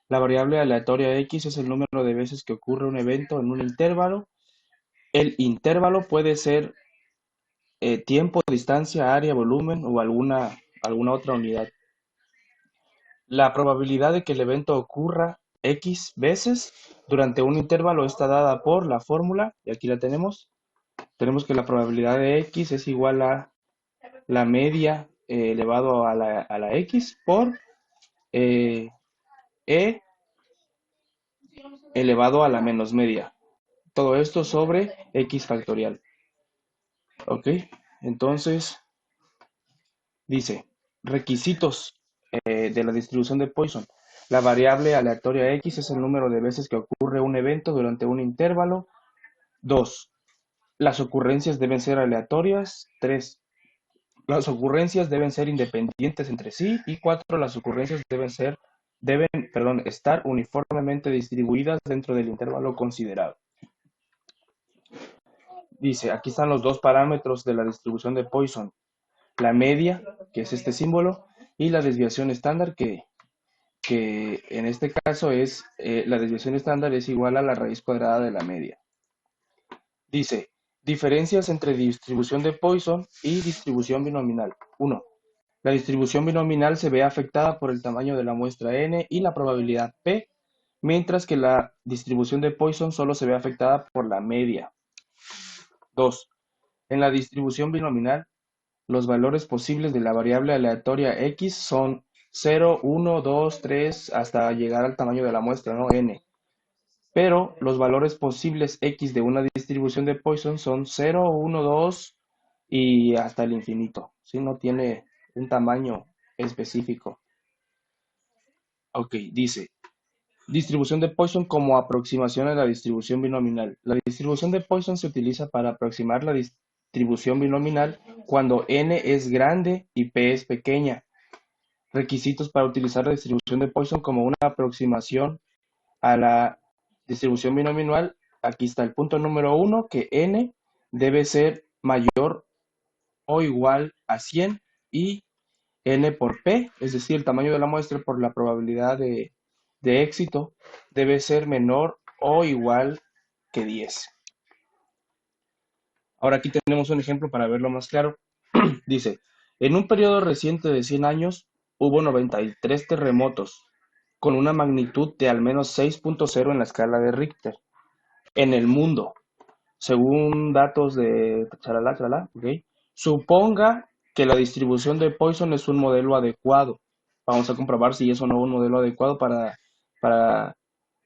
La variable aleatoria x es el número de veces que ocurre un evento en un intervalo. El intervalo puede ser tiempo, distancia, área, volumen o alguna alguna otra unidad. La probabilidad de que el evento ocurra X veces durante un intervalo está dada por la fórmula, y aquí la tenemos. Tenemos que la probabilidad de X es igual a la media elevado a la X por E elevado a la menos media. Todo esto sobre X factorial. ¿Ok? Entonces, dice, requisitos de la distribución de Poisson. La variable aleatoria X es el número de veces que ocurre un evento durante un intervalo. 2. Las ocurrencias deben ser aleatorias. 3. Las ocurrencias deben ser independientes entre sí. Y 4. Las ocurrencias deben estar uniformemente distribuidas dentro del intervalo considerado. Dice, aquí están los dos parámetros de la distribución de Poisson. La media, que es este símbolo, y la desviación estándar, que en este caso es, la desviación estándar es igual a la raíz cuadrada de la media. Dice, diferencias entre distribución de Poisson y distribución binominal. 1. La distribución binominal se ve afectada por el tamaño de la muestra n y la probabilidad p, mientras que la distribución de Poisson solo se ve afectada por la media. 2. En la distribución binominal, los valores posibles de la variable aleatoria x son 0, 1, 2, 3, hasta llegar al tamaño de la muestra, ¿no? N. Pero los valores posibles x de una distribución de Poisson son 0, 1, 2 y hasta el infinito. ¿Sí? No tiene un tamaño específico. Ok, dice, distribución de Poisson como aproximación a la distribución binominal. La distribución de Poisson se utiliza para aproximar la distribución binominal cuando n es grande y p es pequeña. Requisitos para utilizar la distribución de Poisson como una aproximación a la distribución binominal. Aquí está el punto número 1, que n debe ser mayor o igual a 100 y n por p, es decir, el tamaño de la muestra por la probabilidad de éxito, debe ser menor o igual que 10. Ahora aquí tenemos un ejemplo para verlo más claro. Dice, en un periodo reciente de 100 años hubo 93 terremotos con una magnitud de al menos 6.0 en la escala de Richter en el mundo, según datos de charalá, charalá, ¿ok? Suponga que la distribución de Poisson es un modelo adecuado. Vamos a comprobar si es o no un modelo adecuado para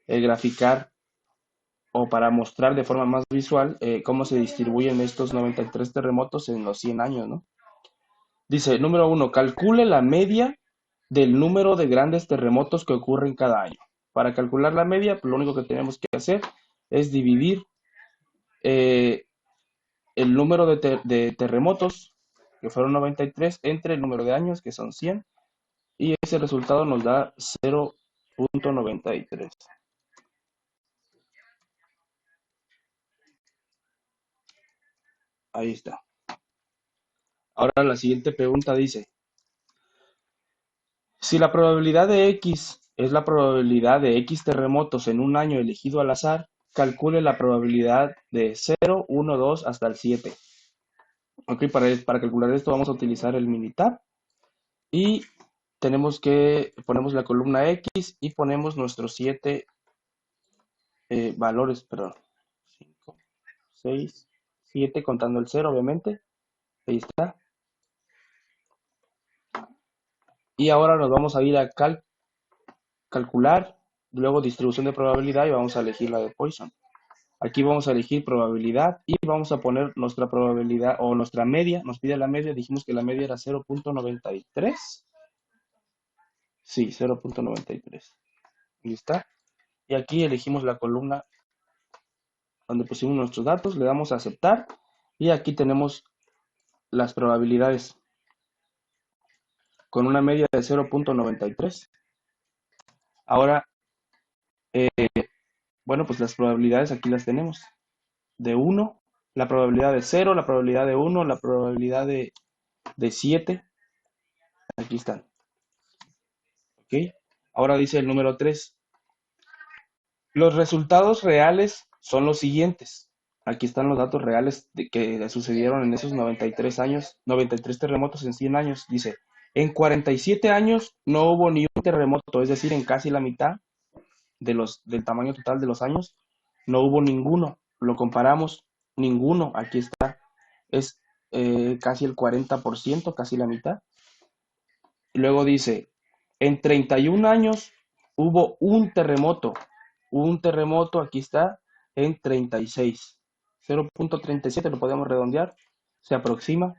graficar o para mostrar de forma más visual cómo se distribuyen estos 93 terremotos en los 100 años, ¿no? Dice, número 1, calcule la media del número de grandes terremotos que ocurren cada año. Para calcular la media, pues, lo único que tenemos que hacer es dividir eh, el número de terremotos, que fueron 93, entre el número de años, que son 100, y ese resultado nos da 0.93. Ahí está. Ahora la siguiente pregunta dice, si la probabilidad de X es la probabilidad de X terremotos en un año elegido al azar, calcule la probabilidad de 0, 1, 2 hasta el 7. Ok, para calcular esto vamos a utilizar el Minitab y ponemos la columna X y ponemos nuestros 7 valores, perdón, 5, 6, 7 contando el 0 obviamente, ahí está. Y ahora nos vamos a ir a calcular, luego distribución de probabilidad y vamos a elegir la de Poisson. Aquí vamos a elegir probabilidad y vamos a poner nuestra probabilidad o nuestra media. Nos pide la media, dijimos que la media era 0.93. Sí, 0.93. Ahí está. Y aquí elegimos la columna donde pusimos nuestros datos, le damos a aceptar y aquí tenemos las probabilidades con una media de 0.93. Ahora, bueno, pues las probabilidades aquí las tenemos. De 1, la probabilidad de 0, la probabilidad de 1, la probabilidad de 7. Aquí están. ¿Ok? Ahora dice el número 3. Los resultados reales son los siguientes. Aquí están los datos reales que sucedieron en esos 93 años, 93 terremotos en 100 años. Dice, En 47 años no hubo ni un terremoto, es decir, en casi la mitad del tamaño total de los años, no hubo ninguno. Lo comparamos, ninguno, aquí está, es casi el 40%, casi la mitad. Y luego dice, en 31 años hubo un terremoto, aquí está, en 36. 0.37 lo podemos redondear, se aproxima.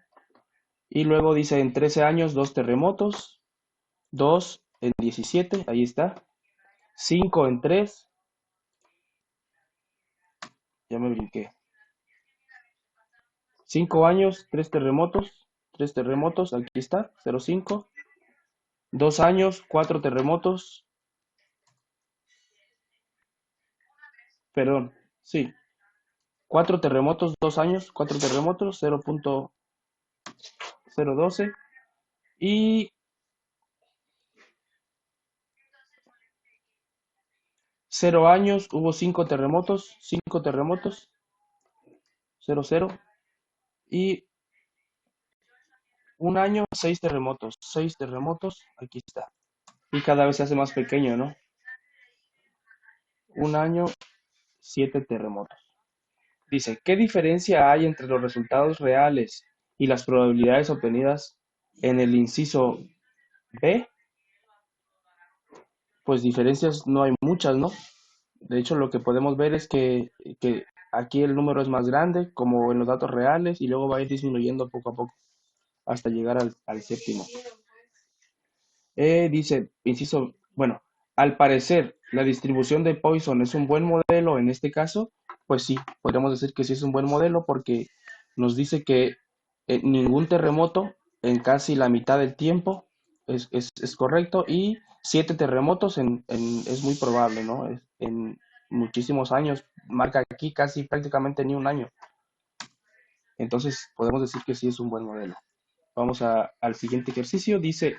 Y luego dice, en 13 años, dos terremotos, 2 en 17, ahí está, 5 en 3, ya me brinqué. 5 años, 3 terremotos, aquí está, 0,5. 2 años, 4 terremotos, perdón, sí, 4 terremotos, 2 años, 4 terremotos, 0.012. Y 0 años, hubo 5 terremotos, 0,0. Y un año, 6 terremotos, aquí está. Y cada vez se hace más pequeño, ¿no? Un año, 7 terremotos. Dice, ¿qué diferencia hay entre los resultados reales y las probabilidades obtenidas en el inciso B? Pues diferencias no hay muchas, ¿no? De hecho, lo que podemos ver es que aquí el número es más grande, como en los datos reales, y luego va a ir disminuyendo poco a poco hasta llegar al séptimo. Dice, inciso, bueno, al parecer la distribución de Poisson es un buen modelo en este caso, pues sí, podríamos decir que sí es un buen modelo porque nos dice que ningún terremoto en casi la mitad del tiempo es correcto y 7 terremotos es muy probable, ¿no? En muchísimos años, marca aquí casi prácticamente ni un año. Entonces podemos decir que sí es un buen modelo. Vamos al siguiente ejercicio. Dice,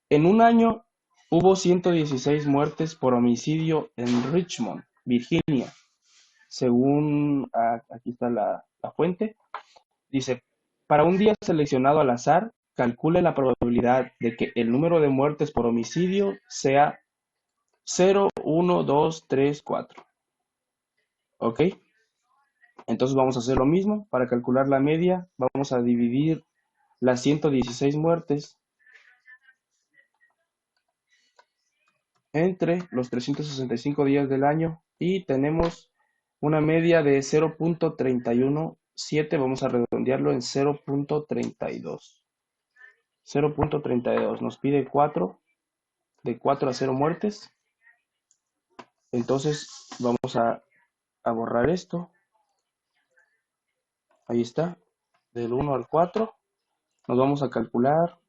en un año hubo 116 muertes por homicidio en Richmond, Virginia. Según, aquí está la fuente, dice, para un día seleccionado al azar, calcule la probabilidad de que el número de muertes por homicidio sea 0, 1, 2, 3, 4. ¿Ok? Entonces vamos a hacer lo mismo. Para calcular la media, vamos a dividir las 116 muertes entre los 365 días del año y tenemos una media de 0.317, vamos a redondearlo en 0.32. 0.32 nos pide 4, de 4 a 0 muertes. Entonces vamos a borrar esto. Ahí está, del 1 al 4. Nos vamos a calcular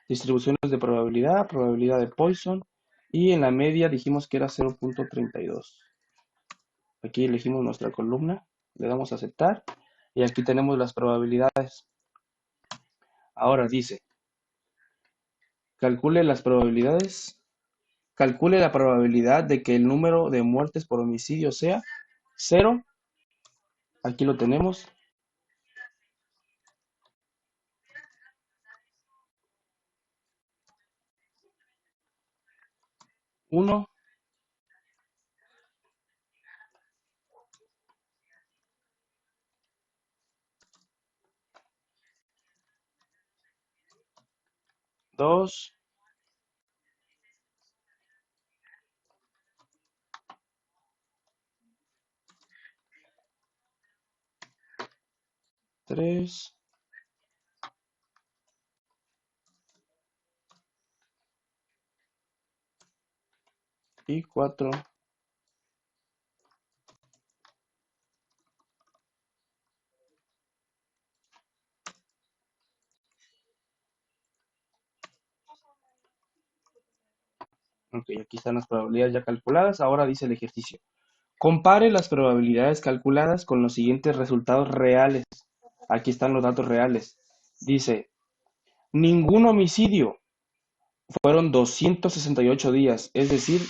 distribuciones de probabilidad, probabilidad de Poisson, y en la media dijimos que era 0.32. Aquí elegimos nuestra columna, le damos a aceptar y aquí tenemos las probabilidades. Ahora dice, calcule las probabilidades, calcule la probabilidad de que el número de muertes por homicidio sea 0. Aquí lo tenemos. 1, 2, 3 y 4. Ok, aquí están las probabilidades ya calculadas. Ahora dice el ejercicio. Compare las probabilidades calculadas con los siguientes resultados reales. Aquí están los datos reales. Dice, ningún homicidio. Fueron 268 días, es decir,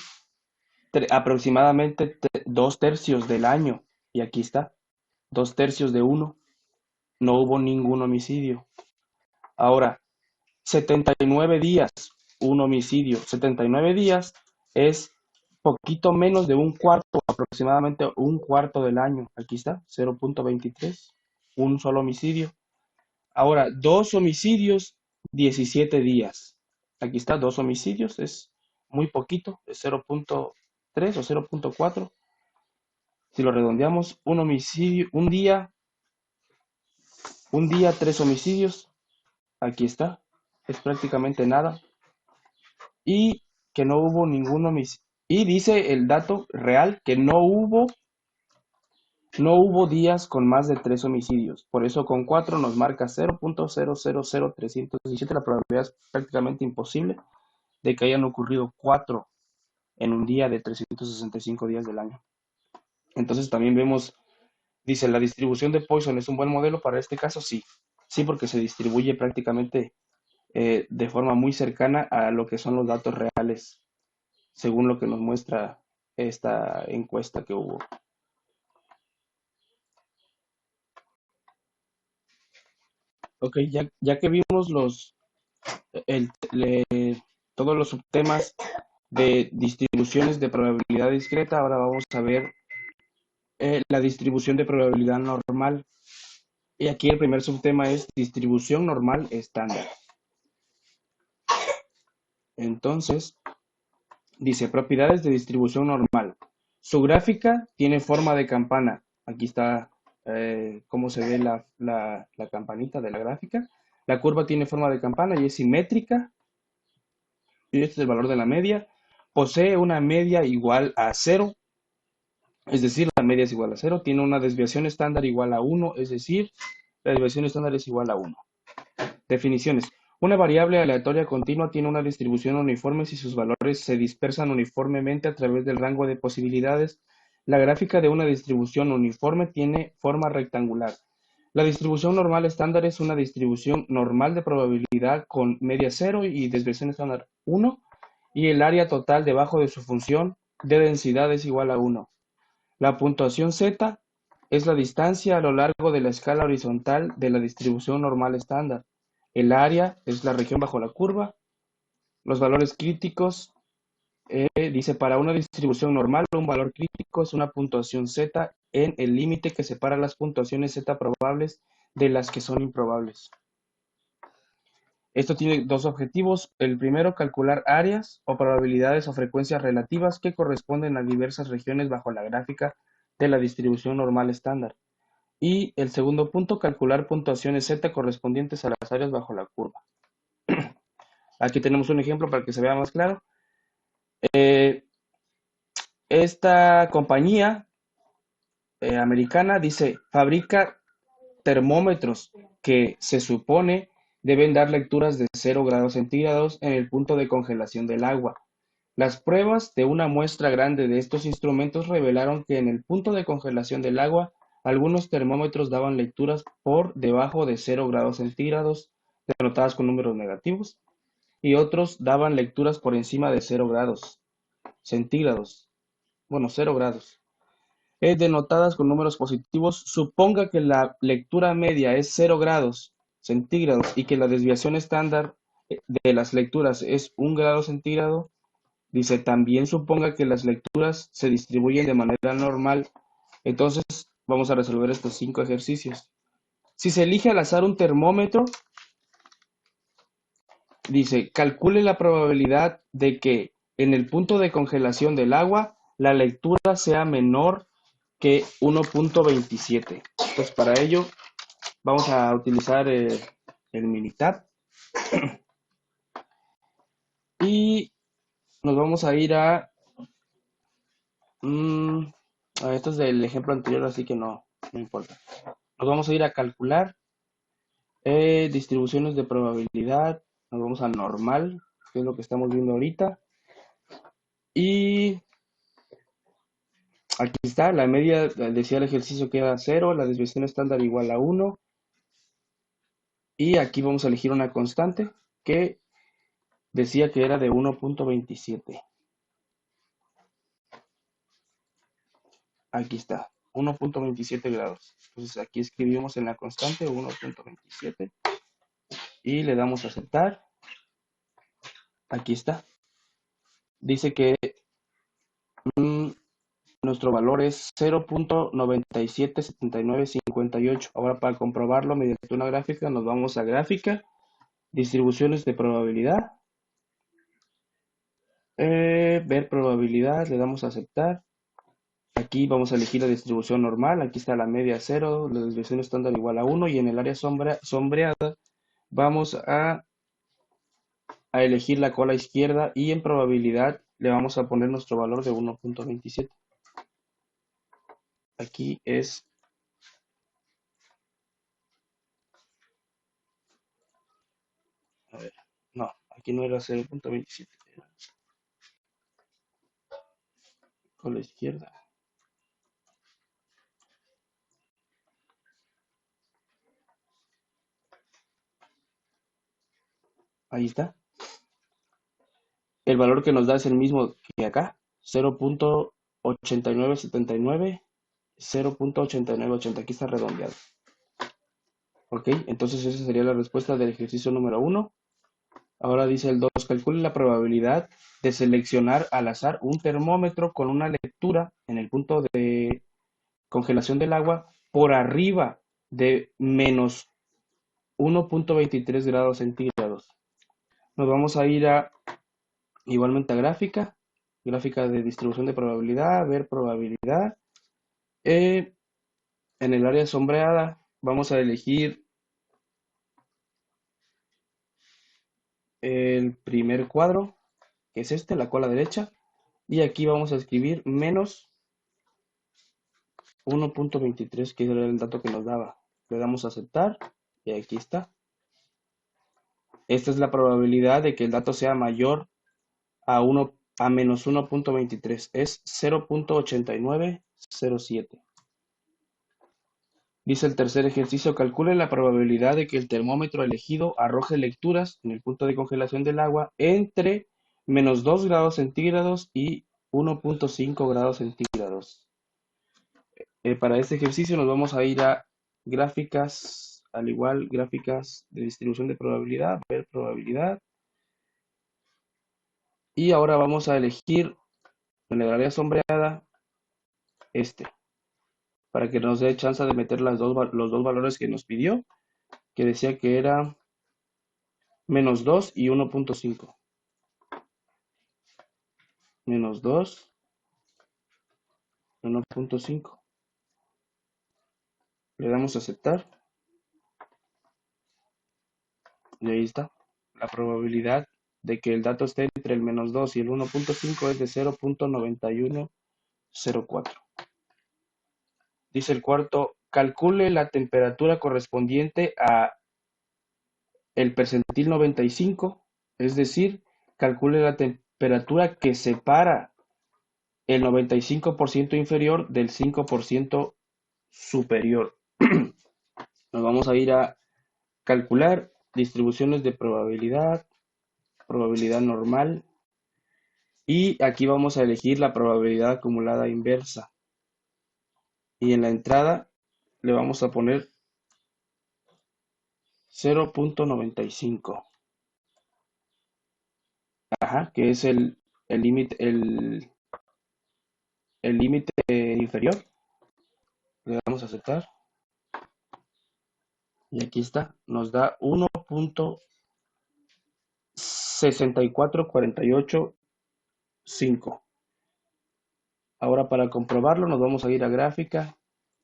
aproximadamente 2 tercios del año. Y aquí está, 2 tercios de uno. No hubo ningún homicidio. Ahora, 79 días, un homicidio. 79 días es poquito menos de un cuarto, aproximadamente un cuarto del año. Aquí está, 0.23, un solo homicidio. Ahora, dos homicidios, 17 días. Aquí está, dos homicidios, es muy poquito, es 0.3 o 0.4. Si lo redondeamos, un homicidio, un día, tres homicidios. Aquí está, es prácticamente nada. Y que no hubo ningún homicidio. Y dice el dato real que no hubo días con más de tres homicidios. Por eso con 4 nos marca 0.000317. La probabilidad es prácticamente imposible de que hayan ocurrido 4 en un día de 365 días del año. Entonces también vemos, dice, la distribución de Poisson es un buen modelo para este caso, sí. Sí, porque se distribuye prácticamente de forma muy cercana a lo que son los datos reales, según lo que nos muestra esta encuesta que hubo. Ok, ya que vimos el- le- todos los subtemas de distribuciones de probabilidad discreta, ahora vamos a ver la distribución de probabilidad normal. Y aquí el primer subtema es distribución normal estándar. Entonces, dice propiedades de distribución normal. Su gráfica tiene forma de campana. Aquí está cómo se ve la campanita de la gráfica. La curva tiene forma de campana y es simétrica. Y este es el valor de la media. Posee una media igual a 0, es decir, la media es igual a 0. Tiene una desviación estándar igual a 1, es decir, la desviación estándar es igual a 1. Definiciones. Una variable aleatoria continua tiene una distribución uniforme si sus valores se dispersan uniformemente a través del rango de posibilidades. La gráfica de una distribución uniforme tiene forma rectangular. La distribución normal estándar es una distribución normal de probabilidad con media 0 y desviación estándar 1, y el área total debajo de su función de densidad es igual a 1. La puntuación z es la distancia a lo largo de la escala horizontal de la distribución normal estándar. El área es la región bajo la curva. Los valores críticos, dice, para una distribución normal, un valor crítico es una puntuación z en el límite que separa las puntuaciones z probables de las que son improbables. Esto tiene dos objetivos. El primero, calcular áreas o probabilidades o frecuencias relativas que corresponden a diversas regiones bajo la gráfica de la distribución normal estándar. Y el segundo punto, calcular puntuaciones z correspondientes a las áreas bajo la curva. Aquí tenemos un ejemplo para que se vea más claro. Esta compañía americana dice, fabrica termómetros que se supone deben dar lecturas de 0 grados centígrados en el punto de congelación del agua. Las pruebas de una muestra grande de estos instrumentos revelaron que en el punto de congelación del agua, algunos termómetros daban lecturas por debajo de 0 grados centígrados, denotadas con números negativos, y otros daban lecturas por encima de 0 grados centígrados, bueno, 0 grados, denotadas con números positivos. Suponga que la lectura media es 0 grados centígrados y que la desviación estándar de las lecturas es 1 grado centígrado. Dice, también suponga que las lecturas se distribuyen de manera normal. Entonces, vamos a resolver estos 5 ejercicios. Si se elige al azar un termómetro, dice, calcule la probabilidad de que en el punto de congelación del agua la lectura sea menor que 1.27. Entonces, para ello, vamos a utilizar el Minitab y nos vamos a ir esto es del ejemplo anterior, así que no importa. Nos vamos a ir a calcular distribuciones de probabilidad. Nos vamos a normal, que es lo que estamos viendo ahorita. Y aquí está, la media, decía el ejercicio que era 0, la desviación estándar igual a 1. Y aquí vamos a elegir una constante que decía que era de 1.27. Aquí está, 1.27 grados. Entonces aquí escribimos en la constante 1.27 y le damos a aceptar. Aquí está. Dice que mm, nuestro valor es 0.977958. Ahora para comprobarlo mediante una gráfica nos vamos a gráfica, distribuciones de probabilidad, ver probabilidad, le damos a aceptar. Aquí vamos a elegir la distribución normal, aquí está la media 0, la desviación estándar igual a 1 y en el área sombreada vamos a elegir la cola izquierda y en probabilidad le vamos a poner nuestro valor de 1.27. Aquí es, a ver, no, aquí no era 0.27, era cola izquierda. Ahí está. El valor que nos da es el mismo que acá, 0.8979, 0.8980. Aquí está redondeado. ¿Ok? Entonces esa sería la respuesta del ejercicio número 1. Ahora dice el 2, calcule la probabilidad de seleccionar al azar un termómetro con una lectura en el punto de congelación del agua por arriba de menos 1.23 grados centígrados. Nos vamos a ir igualmente a gráfica, gráfica de distribución de probabilidad, ver probabilidad. En el área sombreada vamos a elegir el primer cuadro, que es este, la cola derecha, y aquí vamos a escribir menos 1.23, que era el dato que nos daba. Le damos a aceptar y aquí está. Esta es la probabilidad de que el dato sea mayor a menos 1.23. Es 0.8907. Dice el tercer ejercicio, calcule la probabilidad de que el termómetro elegido arroje lecturas en el punto de congelación del agua entre menos 2 grados centígrados y 1.5 grados centígrados. Para este ejercicio nos vamos a ir a gráficas, al igual, gráficas de distribución de probabilidad, ver probabilidad. Y ahora vamos a elegir en el área sombreada este, para que nos dé chance de meter los dos valores que nos pidió, que decía que era menos 2 y 1.5. Menos 2 y 1.5. Le damos a aceptar. Y ahí está. La probabilidad de que el dato esté entre el menos 2 y el 1.5 es de 0.9104. Dice el cuarto, calcule la temperatura correspondiente a el percentil 95, es decir, calcule la temperatura que separa el 95% inferior del 5% superior. Nos vamos a ir a calcular distribuciones de probabilidad, probabilidad normal, y aquí vamos a elegir la probabilidad acumulada inversa. Y en la entrada le vamos a poner 0.95. Ajá, que es el límite el límite inferior. Le damos a aceptar. Y aquí está. Nos da 1.64485. Ahora para comprobarlo nos vamos a ir a gráfica.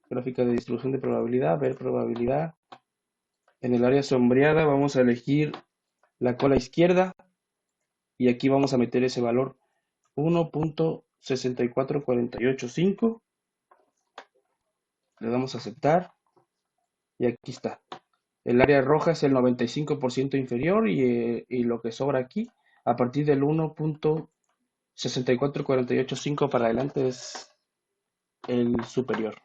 Gráfica de distribución de probabilidad. Ver probabilidad. En el área sombreada vamos a elegir la cola izquierda. Y aquí vamos a meter ese valor. 1.64485. Le damos a aceptar. Y aquí está. El área roja es el 95% inferior y lo que sobra aquí, a partir del 1.64485 para adelante es el superior.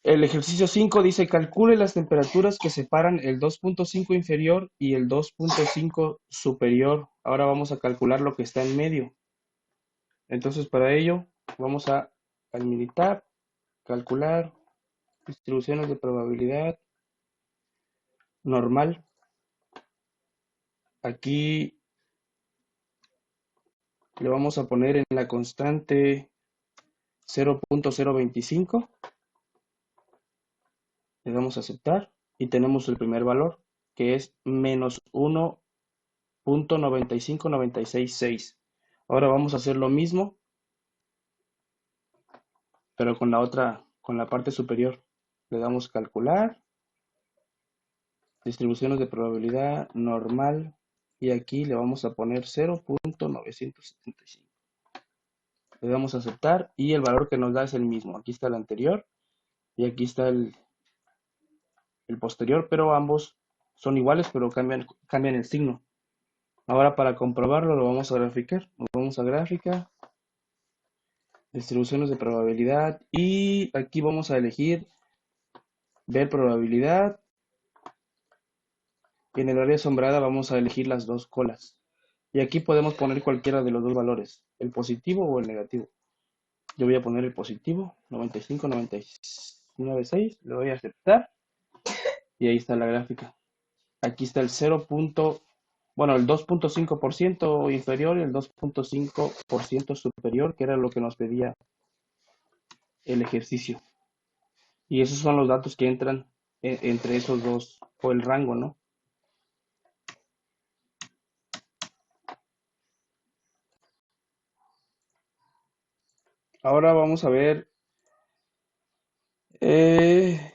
El ejercicio 5 dice, calcule las temperaturas que separan el 2.5 inferior y el 2.5 superior. Ahora vamos a calcular lo que está en medio. Entonces para ello vamos a militar, calcular, distribuciones de probabilidad normal. Aquí le vamos a poner en la constante 0.025, le damos a aceptar y tenemos el primer valor, que es menos 1.95966. Ahora vamos a hacer lo mismo, pero con la otra, con la parte superior. Le damos calcular, distribuciones de probabilidad normal, y aquí le vamos a poner 0.975. Le damos a aceptar y el valor que nos da es el mismo. Aquí está el anterior y aquí está el posterior, pero ambos son iguales, pero cambian el signo. Ahora para comprobarlo lo vamos a graficar. Nos vamos a gráfica, distribuciones de probabilidad y aquí vamos a elegir ver probabilidad. En el área sombreada vamos a elegir las dos colas. Y aquí podemos poner cualquiera de los dos valores, el positivo o el negativo. Yo voy a poner el positivo, 95, 99,6, le doy a aceptar y ahí está la gráfica. Aquí está el 2.5% inferior y el 2.5% superior, que era lo que nos pedía el ejercicio. Y esos son los datos que entran entre esos dos, o el rango, ¿no? Ahora vamos a ver eh,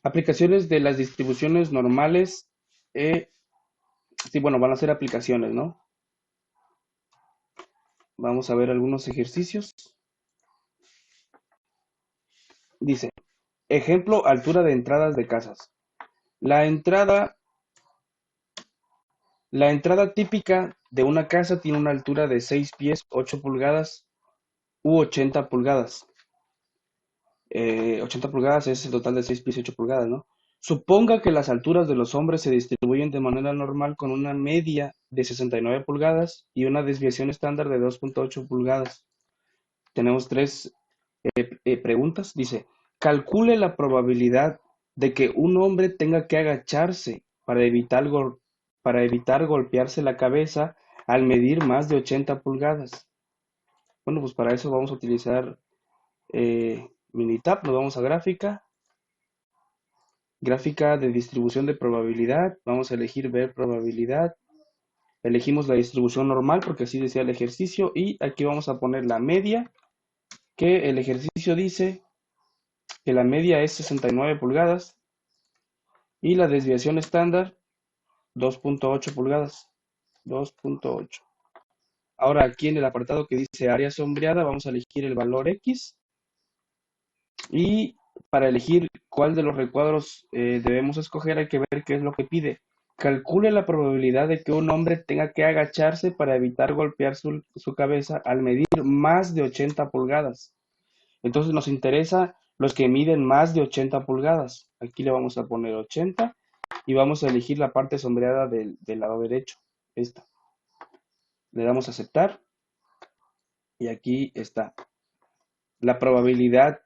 aplicaciones de las distribuciones normales. Sí, bueno, van a ser aplicaciones, ¿no? Vamos a ver algunos ejercicios. Dice, ejemplo, altura de entradas de casas. La entrada, la entrada típica de una casa tiene una altura de 6 pies, 8 pulgadas u 80 pulgadas. 80 pulgadas es el total de 6 pies y 8 pulgadas, ¿no? Suponga que las alturas de los hombres se distribuyen de manera normal con una media de 69 pulgadas y una desviación estándar de 2.8 pulgadas. Tenemos tres preguntas. Dice, calcule la probabilidad de que un hombre tenga que agacharse para evitar golpearse la cabeza al medir más de 80 pulgadas. Bueno, pues para eso vamos a utilizar Minitab. Nos vamos a gráfica. Gráfica de distribución de probabilidad. Vamos a elegir ver probabilidad. Elegimos la distribución normal porque así decía el ejercicio. Y aquí vamos a poner la media, que el ejercicio dice que la media es 69 pulgadas y la desviación estándar 2.8 pulgadas. 2.8. Ahora aquí en el apartado que dice área sombreada vamos a elegir el valor X y para elegir cuál de los recuadros debemos escoger hay que ver qué es lo que pide. Calcule la probabilidad de que un hombre tenga que agacharse para evitar golpear su cabeza al medir más de 80 pulgadas. Entonces nos interesa los que miden más de 80 pulgadas. Aquí le vamos a poner 80 y vamos a elegir la parte sombreada del lado derecho. Esta. Le damos a aceptar y aquí está. La probabilidad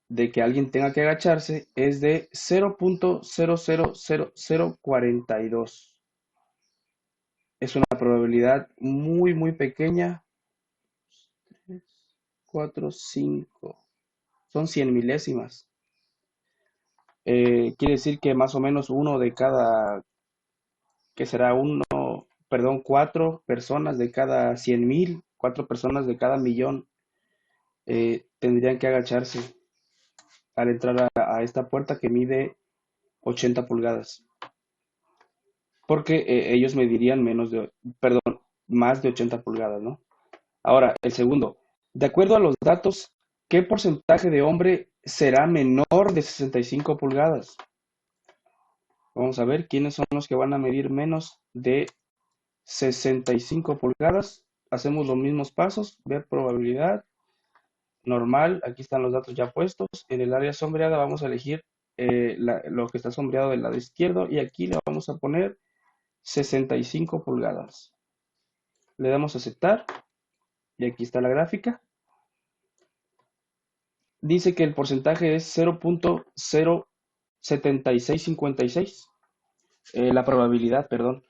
de que alguien tenga que agacharse es de 0.000042. Es una probabilidad muy, muy pequeña. 3, 4, 5. Son 100 milésimas. Quiere decir que más o menos uno de cada, que será cuatro personas de cada 100,000, cuatro personas de cada millón tendrían que agacharse al entrar a esta puerta que mide 80 pulgadas. Porque ellos medirían más de 80 pulgadas, ¿no? Ahora, el segundo, de acuerdo a los datos, ¿qué porcentaje de hombre será menor de 65 pulgadas? Vamos a ver quiénes son los que van a medir menos de 65 pulgadas. Hacemos los mismos pasos, ver probabilidad, normal, aquí están los datos ya puestos. En el área sombreada vamos a elegir lo que está sombreado del lado izquierdo y aquí le vamos a poner 65 pulgadas. Le damos a aceptar y aquí está la gráfica. Dice que el porcentaje es 0.07656. la probabilidad, perdón.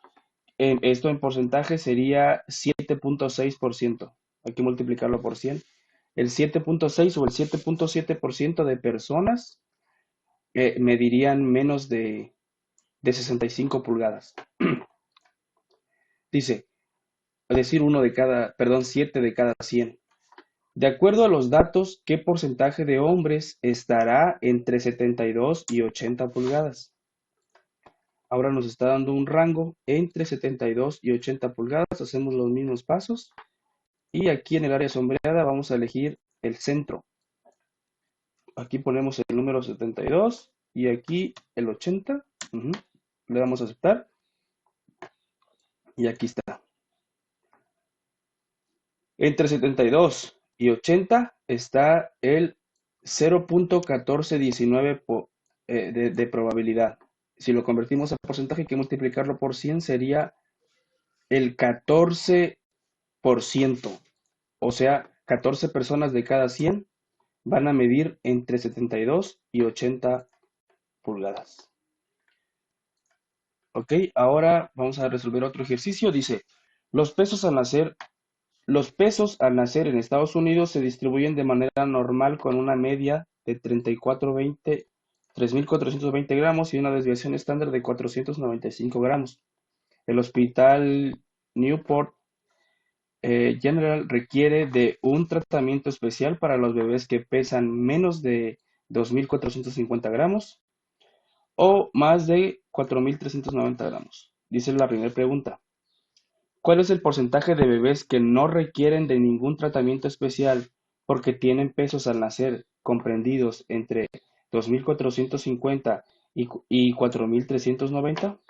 Esto en porcentaje sería 7.6%. Hay que multiplicarlo por 100. El 7.6 o el 7.7% de personas medirían menos de 65 pulgadas. Dice, es decir, 7 de cada 100. De acuerdo a los datos, ¿qué porcentaje de hombres estará entre 72 y 80 pulgadas? Ahora nos está dando un rango entre 72 y 80 pulgadas. Hacemos los mismos pasos. Y aquí en el área sombreada vamos a elegir el centro. Aquí ponemos el número 72 y aquí el 80. Le damos a aceptar. Y aquí está. Entre 72 y 80 está el 0.1419 de probabilidad. Si lo convertimos a porcentaje, hay que multiplicarlo por 100, sería el 14%. O sea, 14 personas de cada 100 van a medir entre 72 y 80 pulgadas. Ok, ahora vamos a resolver otro ejercicio. Dice, los pesos al nacer Los pesos al nacer en Estados Unidos se distribuyen de manera normal con una media de 3.420 gramos y una desviación estándar de 495 gramos. El Hospital Newport General requiere de un tratamiento especial para los bebés que pesan menos de 2.450 gramos o más de 4.390 gramos. Dice la primera pregunta. ¿Cuál es el porcentaje de bebés que no requieren de ningún tratamiento especial porque tienen pesos al nacer comprendidos entre 2.450 y 4.390?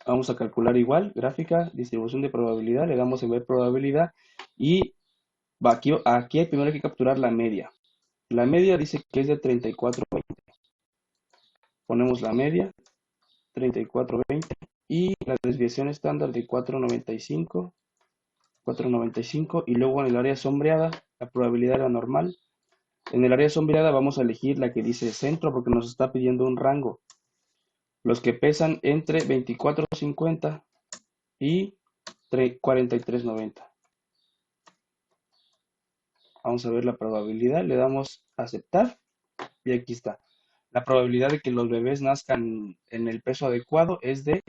Vamos a calcular igual, gráfica, distribución de probabilidad, le damos en ver probabilidad y aquí primero hay que capturar la media. La media dice que es de 34,20. Ponemos la media, 34,20 y la desviación estándar de 495 y luego en el área sombreada la probabilidad era normal. En el área sombreada vamos a elegir la que dice centro porque nos está pidiendo un rango. Los que pesan entre 24,50 y 43,90. Vamos a ver la probabilidad, le damos a aceptar y aquí está. La probabilidad de que los bebés nazcan en el peso adecuado es de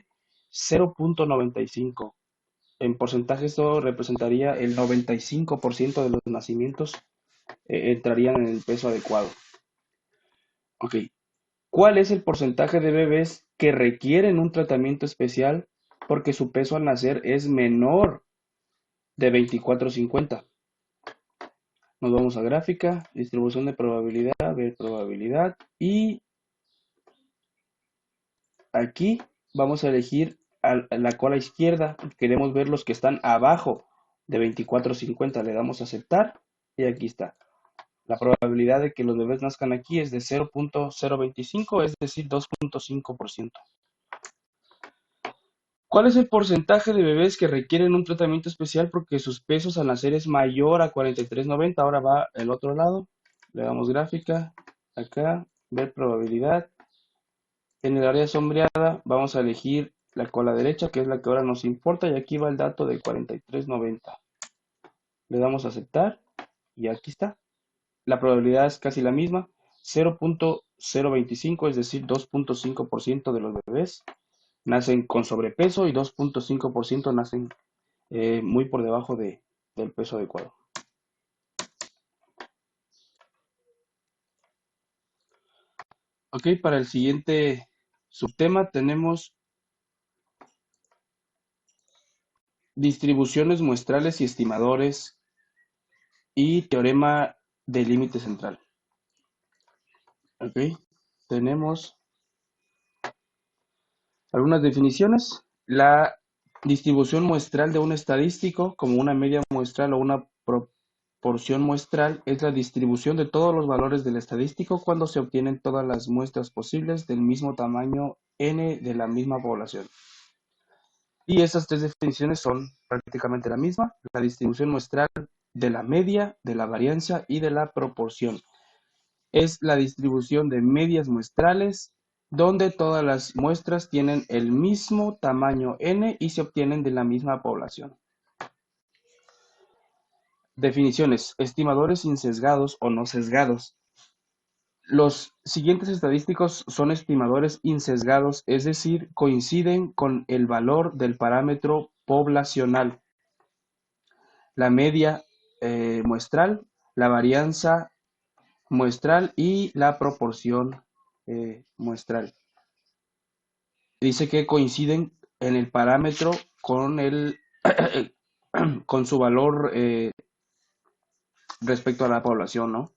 0.95. En porcentaje esto representaría el 95% de los nacimientos entrarían en el peso adecuado. Ok, ¿cuál es el porcentaje de bebés que requieren un tratamiento especial porque su peso al nacer es menor de 24,50? Nos vamos a gráfica, distribución de probabilidad, ver probabilidad y aquí vamos a elegir a la cola izquierda. Queremos ver los que están abajo de 24,50. Le damos a aceptar y aquí está. La probabilidad de que los bebés nazcan aquí es de 0.025, es decir, 2.5%. ¿Cuál es el porcentaje de bebés que requieren un tratamiento especial porque sus pesos al nacer es mayor a 43,90? Ahora va el otro lado. Le damos gráfica, acá, ver probabilidad. En el área sombreada vamos a elegir la cola derecha, que es la que ahora nos importa, y aquí va el dato de 43,90. Le damos a aceptar y aquí está. La probabilidad es casi la misma, 0.025, es decir, 2.5% de los bebés nacen con sobrepeso y 2.5% nacen muy por debajo del peso adecuado. Ok, para el siguiente subtema tenemos distribuciones muestrales y estimadores y teorema de límite central. Ok, tenemos algunas definiciones. La distribución muestral de un estadístico, como una media muestral o una proporción muestral, es la distribución de todos los valores del estadístico cuando se obtienen todas las muestras posibles del mismo tamaño n de la misma población. Y estas tres definiciones son prácticamente la misma: la distribución muestral de la media, de la varianza y de la proporción. Es la distribución de medias muestrales donde todas las muestras tienen el mismo tamaño n y se obtienen de la misma población. Definiciones: estimadores insesgados o no sesgados. Los siguientes estadísticos son estimadores insesgados, es decir, coinciden con el valor del parámetro poblacional, la media muestral, la varianza muestral y la proporción muestral. Dice que coinciden en el parámetro con con su valor respecto a la población, ¿no?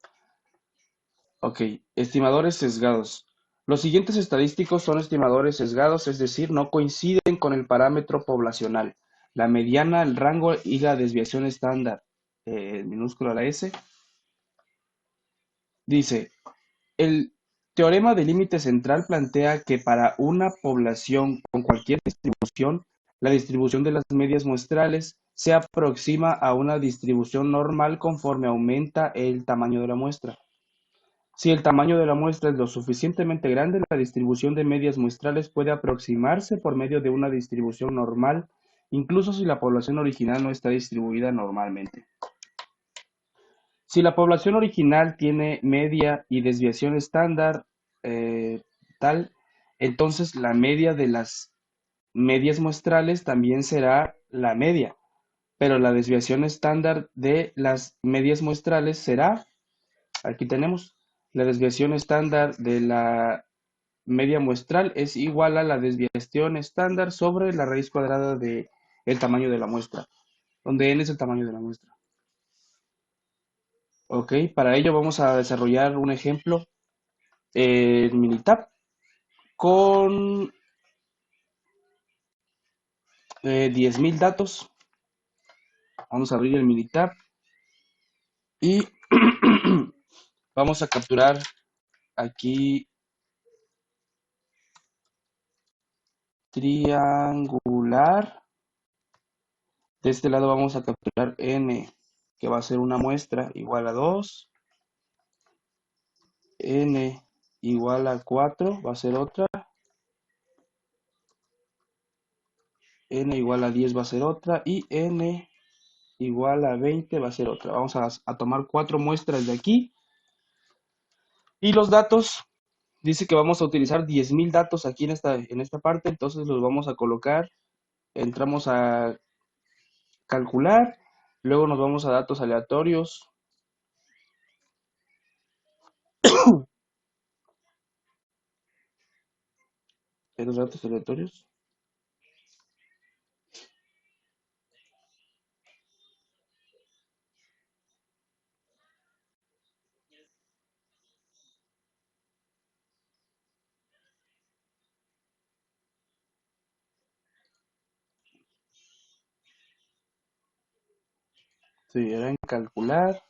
Ok, estimadores sesgados. Los siguientes estadísticos son estimadores sesgados, es decir, no coinciden con el parámetro poblacional, la mediana, el rango y la desviación estándar, minúscula la S. Dice, el teorema de límite central plantea que para una población con cualquier distribución, la distribución de las medias muestrales se aproxima a una distribución normal conforme aumenta el tamaño de la muestra. Si el tamaño de la muestra es lo suficientemente grande, la distribución de medias muestrales puede aproximarse por medio de una distribución normal, incluso si la población original no está distribuida normalmente. Si la población original tiene media y desviación estándar tal, entonces la media de las medias muestrales también será la media, pero la desviación estándar de las medias muestrales será, aquí tenemos, la desviación estándar de la media muestral es igual a la desviación estándar sobre la raíz cuadrada de el tamaño de la muestra, donde n es el tamaño de la muestra. Ok, para ello vamos a desarrollar un ejemplo en Minitab con 10.000 datos. Vamos a abrir el Minitab y vamos a capturar aquí triangular. De este lado vamos a capturar n, que va a ser una muestra igual a 2, n igual a 4 va a ser otra, n igual a 10 va a ser otra y n igual a 20 va a ser otra. Vamos a tomar 4 muestras de aquí y los datos, dice que vamos a utilizar 10.000 datos aquí en esta parte, entonces los vamos a colocar, entramos a calcular, luego nos vamos a datos aleatorios, en los datos aleatorios, sí, era en calcular,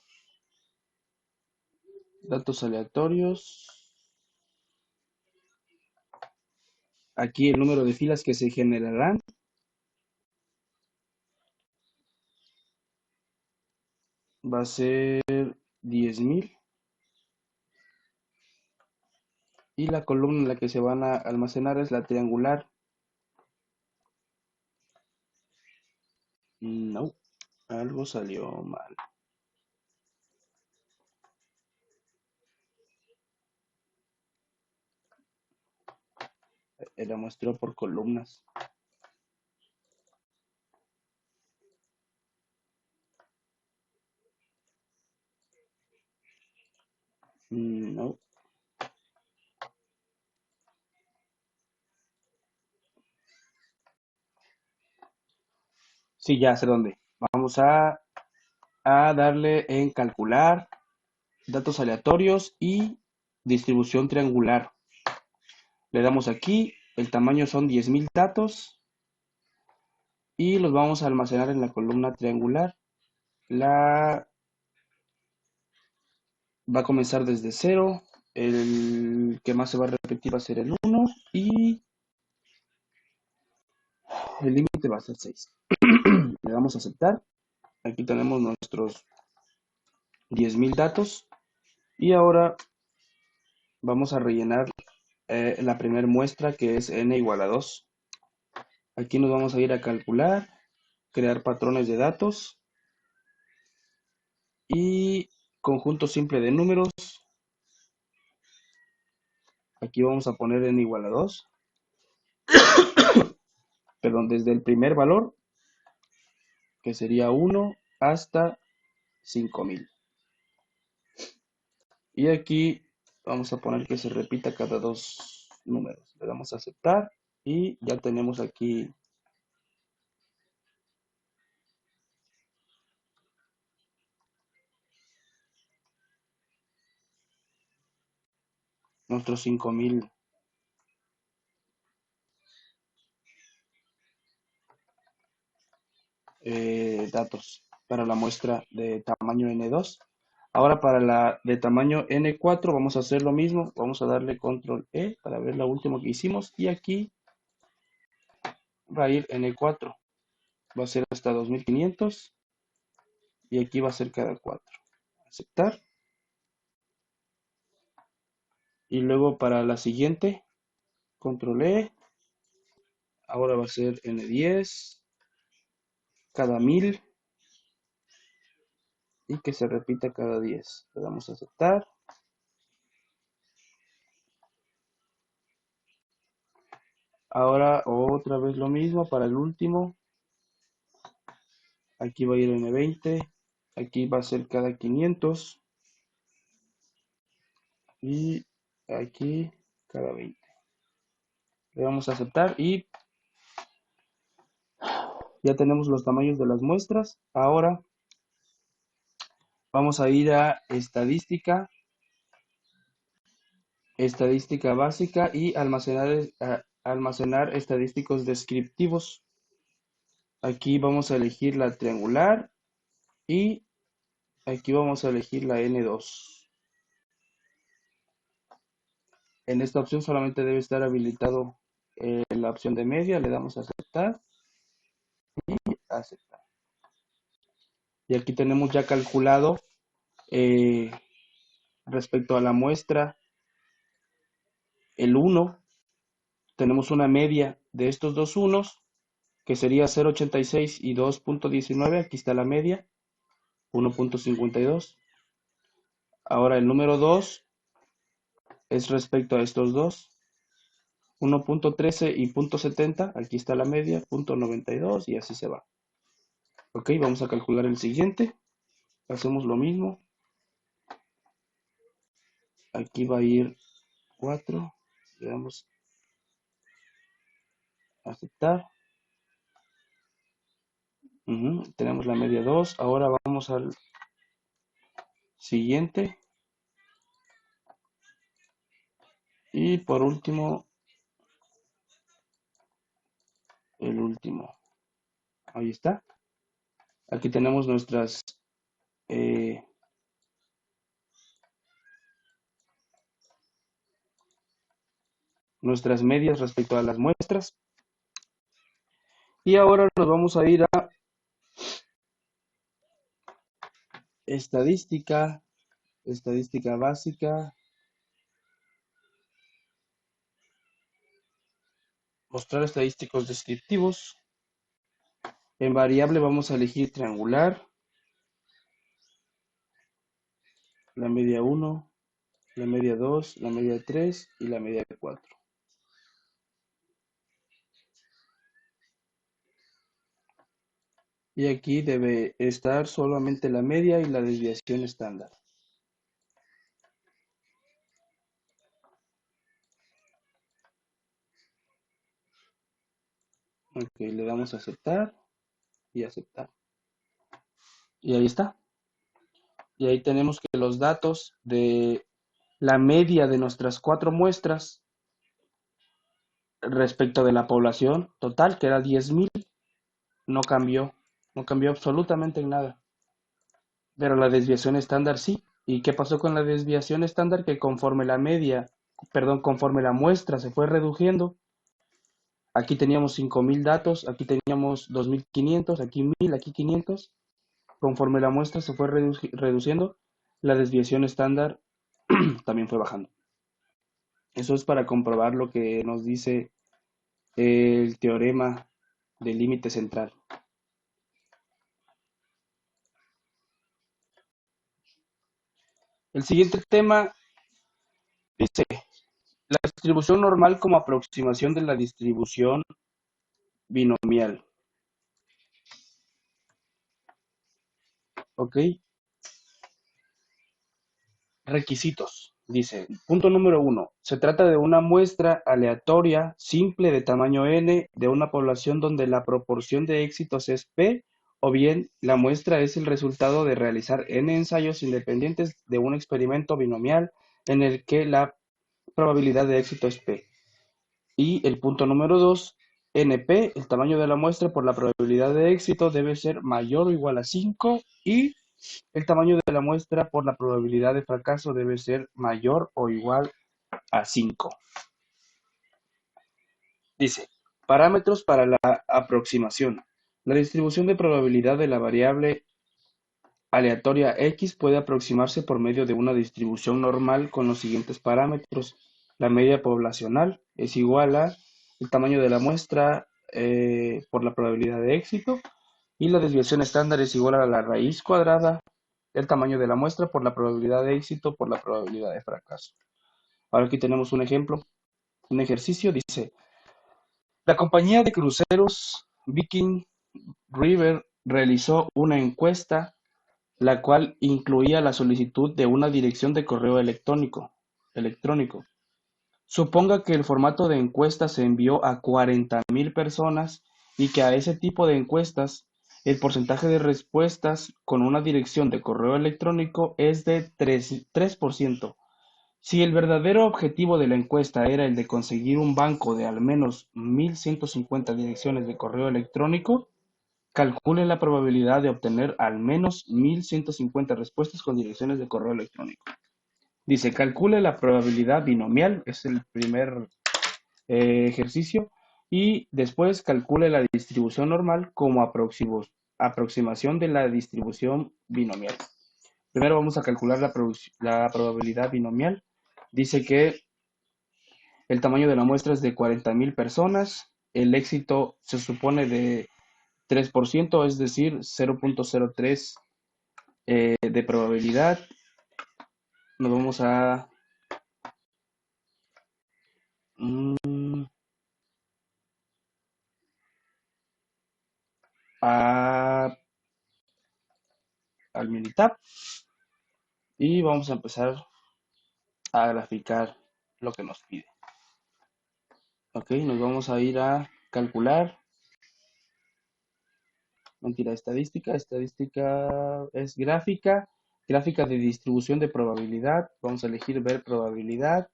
datos aleatorios, aquí el número de filas que se generarán, va a ser 10.000 y la columna en la que se van a almacenar es la triangular. No, algo salió mal. La muestró por columnas. No. Sí, ya sé dónde. Vamos a darle en calcular, datos aleatorios y distribución triangular. Le damos aquí, el tamaño son 10.000 datos y los vamos a almacenar en la columna triangular. La va a comenzar desde 0, el que más se va a repetir va a ser el 1 y el límite va a ser 6. Le damos a aceptar. Aquí tenemos nuestros 10.000 datos y ahora vamos a rellenar la primera muestra que es n igual a 2. Aquí nos vamos a ir a calcular, crear patrones de datos y conjunto simple de números. Aquí vamos a poner n igual a 2. Perdón, desde el primer valor, que sería 1, hasta 5000. Y aquí vamos a poner que se repita cada dos números. Le damos a aceptar y ya tenemos aquí nuestros 5000 datos para la muestra de tamaño N2. Ahora para la de tamaño N4 vamos a hacer lo mismo. Vamos a darle control E para ver la última que hicimos. Y aquí va a ir N4. Va a ser hasta 2500. Y aquí va a ser cada 4. Aceptar. Y luego para la siguiente, control E. Ahora va a ser N10. Cada 1000. Y que se repita cada 10. Le damos a aceptar. Ahora otra vez lo mismo para el último. Aquí va a ir N20. Aquí va a ser cada 500. Y aquí cada 20. Le vamos a aceptar y ya tenemos los tamaños de las muestras. Ahora vamos a ir a estadística, estadística básica y almacenar estadísticos descriptivos. Aquí vamos a elegir la triangular y aquí vamos a elegir la N2. En esta opción solamente debe estar habilitado la opción de media. Le damos a aceptar y aceptar. Y aquí tenemos ya calculado eh, respecto a la muestra el 1. Tenemos una media de estos dos unos que sería 0.86 y 2.19. Aquí está la media, 1.52. Ahora el número 2 es respecto a estos dos, 1.13 y 0.70. Aquí está la media, 0.92 y así se va. Ok, vamos a calcular el siguiente. Hacemos lo mismo. Aquí va a ir 4. Le damos a aceptar. Tenemos la media 2. Ahora vamos al siguiente. Y por último, el último. Ahí está. Aquí tenemos eh, nuestras medias respecto a las muestras. Y ahora nos vamos a ir a estadística, estadística básica, mostrar estadísticos descriptivos. En variable vamos a elegir triangular, la media 1, la media 2, la media 3 y la media 4. Y aquí debe estar solamente la media y la desviación estándar. Ok, le damos a aceptar y aceptar. Y ahí está. Y ahí tenemos que los datos de la media de nuestras 4 muestras respecto de la población total, que era 10,000, no cambió. No cambió absolutamente en nada. Pero la desviación estándar sí. ¿Y qué pasó con la desviación estándar? Que conforme la media, perdón, conforme la muestra se fue reduciendo, aquí teníamos 5000 datos, aquí teníamos 2500, aquí 1000, aquí 500. Conforme la muestra se fue reduciendo, la desviación estándar también fue bajando. Eso es para comprobar lo que nos dice el teorema del límite central. El siguiente tema dice, la distribución normal como aproximación de la distribución binomial. ¿Ok? Requisitos. Dice, punto número 1. Se trata de una muestra aleatoria simple de tamaño n de una población donde la proporción de éxitos es p, o bien la muestra es el resultado de realizar n ensayos independientes de un experimento binomial en el que la probabilidad de éxito es p. Y el punto número 2, NP, el tamaño de la muestra por la probabilidad de éxito debe ser mayor o igual a 5 y el tamaño de la muestra por la probabilidad de fracaso debe ser mayor o igual a 5. Dice, parámetros para la aproximación. La distribución de probabilidad de la variable aleatoria X puede aproximarse por medio de una distribución normal con los siguientes parámetros. La media poblacional es igual a el tamaño de la muestra por la probabilidad de éxito y la desviación estándar es igual a la raíz cuadrada del tamaño de la muestra por la probabilidad de éxito por la probabilidad de fracaso. Ahora aquí tenemos un ejemplo, un ejercicio. Dice, la compañía de cruceros Viking River realizó una encuesta la cual incluía la solicitud de una dirección de correo electrónico. Suponga que el formato de encuesta se envió a 40.000 personas y que a ese tipo de encuestas el porcentaje de respuestas con una dirección de correo electrónico es de 3%. Si el verdadero objetivo de la encuesta era el de conseguir un banco de al menos 1.150 direcciones de correo electrónico, calcule la probabilidad de obtener al menos 1.150 respuestas con direcciones de correo electrónico. Dice, calcule la probabilidad binomial, es el primer ejercicio, y después calcule la distribución normal como aproximación de la distribución binomial. Primero vamos a calcular la probabilidad binomial. Dice que el tamaño de la muestra es de 40.000 personas, el éxito se supone de 3%, es decir, 0.03 de probabilidad. Nos vamos mm, a al Minitab y vamos a empezar a graficar lo que nos pide. Ok, nos vamos a ir a calcular. Mentira, estadística. Estadística es gráfica. Gráfica de distribución de probabilidad. Vamos a elegir ver probabilidad.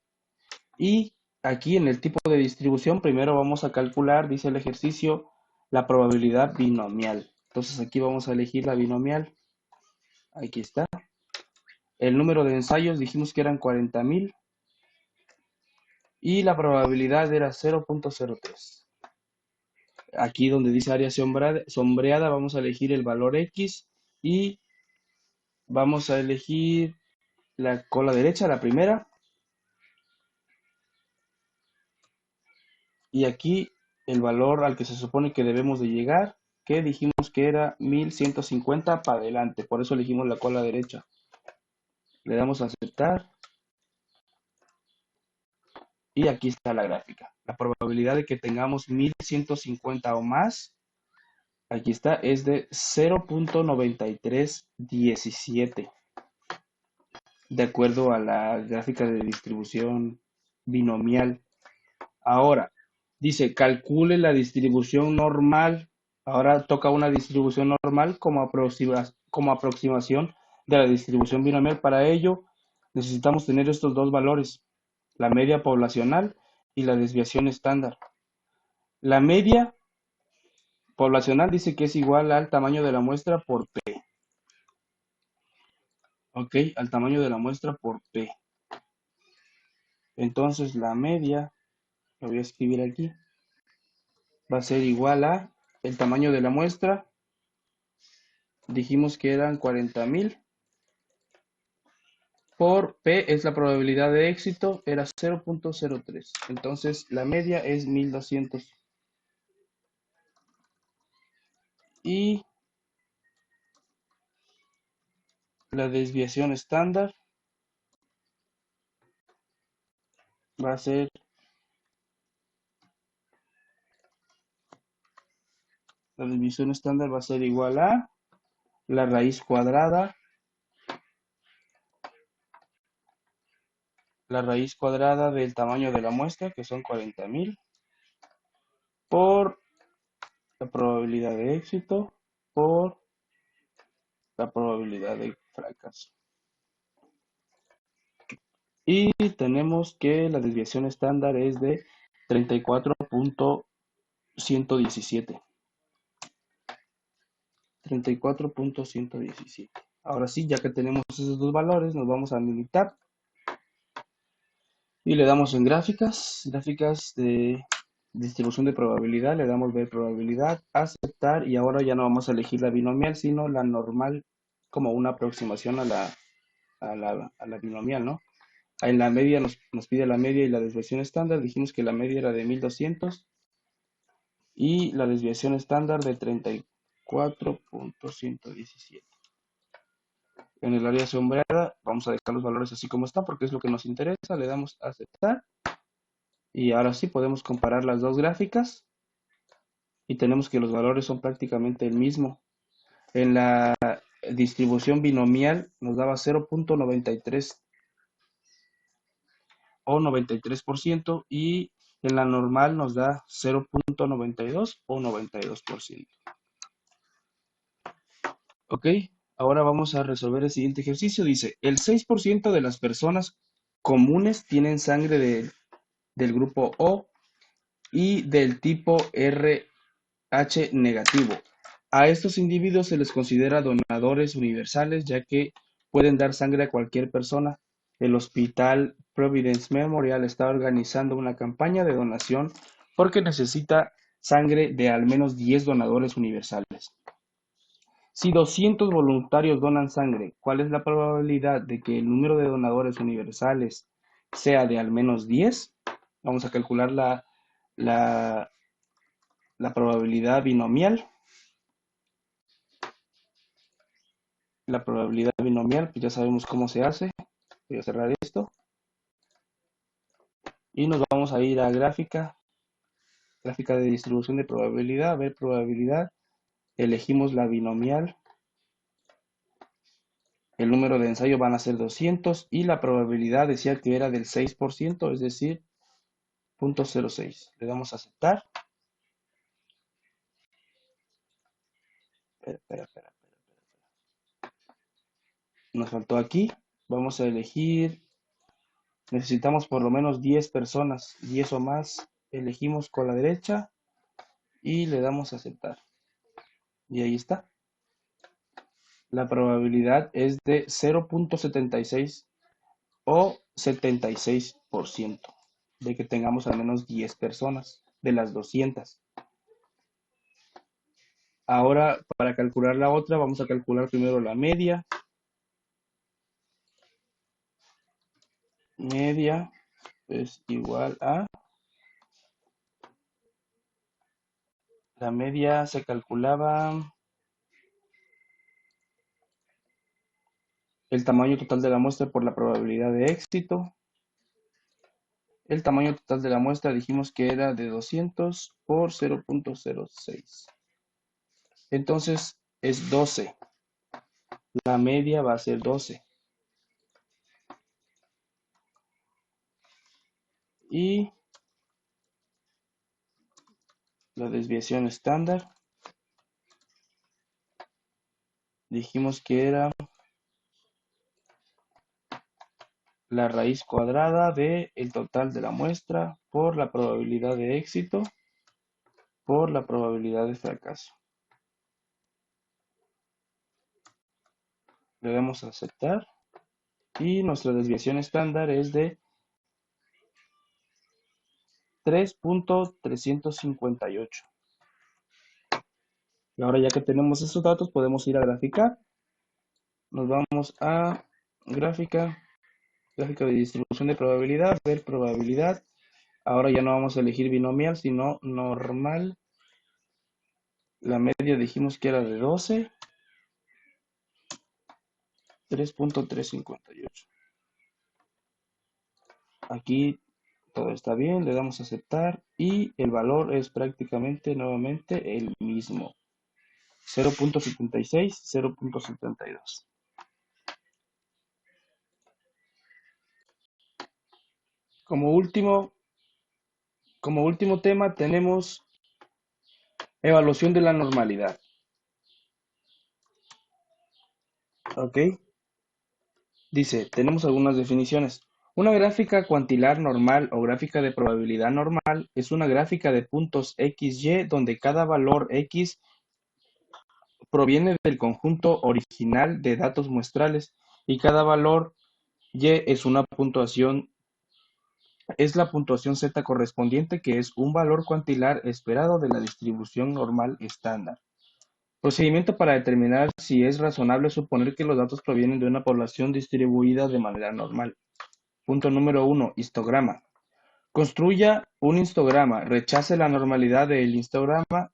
Y aquí en el tipo de distribución, primero vamos a calcular, dice el ejercicio, la probabilidad binomial. Entonces aquí vamos a elegir la binomial. Aquí está. El número de ensayos dijimos que eran 40.000 y la probabilidad era 0.03. Aquí donde dice área sombreada vamos a elegir el valor X y vamos a elegir la cola derecha, la primera. Y aquí el valor al que se supone que debemos de llegar, que dijimos que era 1.150 para adelante. Por eso elegimos la cola derecha. Le damos a aceptar y aquí está la gráfica. La probabilidad de que tengamos 1.150 o más, aquí está, es de 0.9317, de acuerdo a la gráfica de distribución binomial. Ahora, dice, calcule la distribución normal. Ahora toca una distribución normal como aproximación de la distribución binomial. Para ello, necesitamos tener estos dos valores, la media poblacional y la desviación estándar. La media poblacional dice que es igual al tamaño de la muestra por P. Ok, al tamaño de la muestra por P. Entonces la media, lo voy a escribir aquí, va a ser igual a el tamaño de la muestra. Dijimos que eran 40.000 por P es la probabilidad de éxito, era 0.03. Entonces la media es 1200. Y la desviación estándar va a ser, la desviación estándar va a ser igual a la raíz cuadrada del tamaño de la muestra, que son 40.000, por la probabilidad de éxito, por la probabilidad de fracaso. Y tenemos que la desviación estándar es de 34.117. 34.117. Ahora sí, ya que tenemos esos dos valores, nos vamos a militar y le damos en gráficas de distribución de probabilidad, le damos ver probabilidad, aceptar, y ahora ya no vamos a elegir la binomial, sino la normal, como una aproximación a la binomial, ¿no? En la media nos pide la media y la desviación estándar, dijimos que la media era de 1200 y la desviación estándar de 34.117. En el área sombreada vamos a dejar los valores así como están porque es lo que nos interesa, le damos a aceptar y ahora sí podemos comparar las dos gráficas y tenemos que los valores son prácticamente el mismo. En la distribución binomial nos daba 0.93 o 93% y en la normal nos da 0.92 o 92%. Ok, ahora vamos a resolver el siguiente ejercicio. Dice, el 6% de las personas comunes tienen sangre del grupo O y del tipo RH negativo. A estos individuos se les considera donadores universales, ya que pueden dar sangre a cualquier persona. El Hospital Providence Memorial está organizando una campaña de donación porque necesita sangre de al menos 10 donadores universales. Si 200 voluntarios donan sangre, ¿cuál es la probabilidad de que el número de donadores universales sea de al menos 10? Vamos a calcular la, la probabilidad binomial. La probabilidad binomial, pues ya sabemos cómo se hace. Voy a cerrar esto. Y nos vamos a ir a gráfica de distribución de probabilidad, ver probabilidad. Elegimos la binomial. El número de ensayo van a ser 200 y la probabilidad decía que era del 6%, es decir, 0.06. Le damos a aceptar. Espera. Nos faltó aquí. Vamos a elegir. Necesitamos por lo menos 10 personas, 10 o más. Elegimos con la derecha y le damos a aceptar. Y ahí está. La probabilidad es de 0.76 o 76% de que tengamos al menos 10 personas de las 200. Ahora, para calcular la otra, vamos a calcular primero la media. Media es igual a... La media se calculaba el tamaño total de la muestra por la probabilidad de éxito. El tamaño total de la muestra dijimos que era de 200 por 0.06. Entonces es 12. La media va a ser 12. Y la desviación estándar dijimos que era la raíz cuadrada del total de la muestra por la probabilidad de éxito por la probabilidad de fracaso. Le damos a aceptar y nuestra desviación estándar es de 3.358. Y ahora ya que tenemos esos datos podemos ir a graficar. Nos vamos a gráfica Gráfica de distribución de probabilidad, ver probabilidad. Ahora ya no vamos a elegir binomial, sino normal. La media dijimos que era de 12. 3.358. Aquí todo está bien, le damos a aceptar y el valor es prácticamente nuevamente el mismo. 0.76, 0.72. Como último, como último tema tenemos evaluación de la normalidad. ¿Ok? Dice, tenemos algunas definiciones. Una gráfica cuantilar normal o gráfica de probabilidad normal es una gráfica de puntos x, y donde cada valor x proviene del conjunto original de datos muestrales y cada valor y es la puntuación z correspondiente, que es un valor cuantilar esperado de la distribución normal estándar. Procedimiento para determinar si es razonable suponer que los datos provienen de una población distribuida de manera normal. Punto número 1. Histograma. Construya un histograma. Rechace la normalidad del histograma.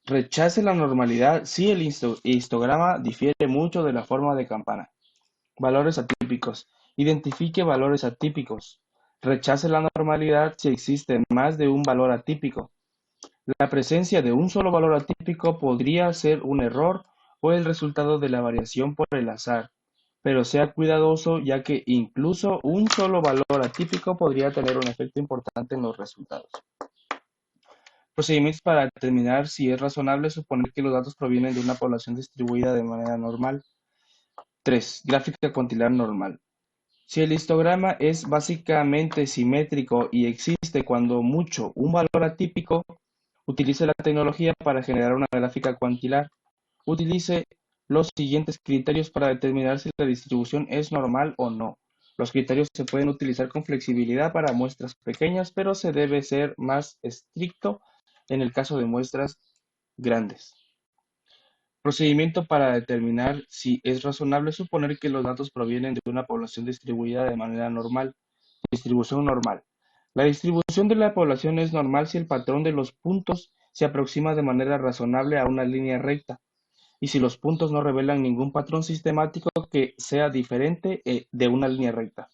Rechace la normalidad si el histograma difiere mucho de la forma de campana. Valores atípicos. Identifique valores atípicos. Rechace la normalidad si existe más de un valor atípico. La presencia de un solo valor atípico podría ser un error o el resultado de la variación por el azar, pero sea cuidadoso, ya que incluso un solo valor atípico podría tener un efecto importante en los resultados. Procedimientos para determinar si es razonable suponer que los datos provienen de una población distribuida de manera normal. 3. Gráfica cuantilar normal. Si el histograma es básicamente simétrico y existe cuando mucho un valor atípico, utilice la tecnología para generar una gráfica cuantilar. Utilice los siguientes criterios para determinar si la distribución es normal o no. Los criterios se pueden utilizar con flexibilidad para muestras pequeñas, pero se debe ser más estricto en el caso de muestras grandes. Procedimiento para determinar si es razonable suponer que los datos provienen de una población distribuida de manera normal. Distribución normal. La distribución de la población es normal si el patrón de los puntos se aproxima de manera razonable a una línea recta y si los puntos no revelan ningún patrón sistemático que sea diferente de una línea recta.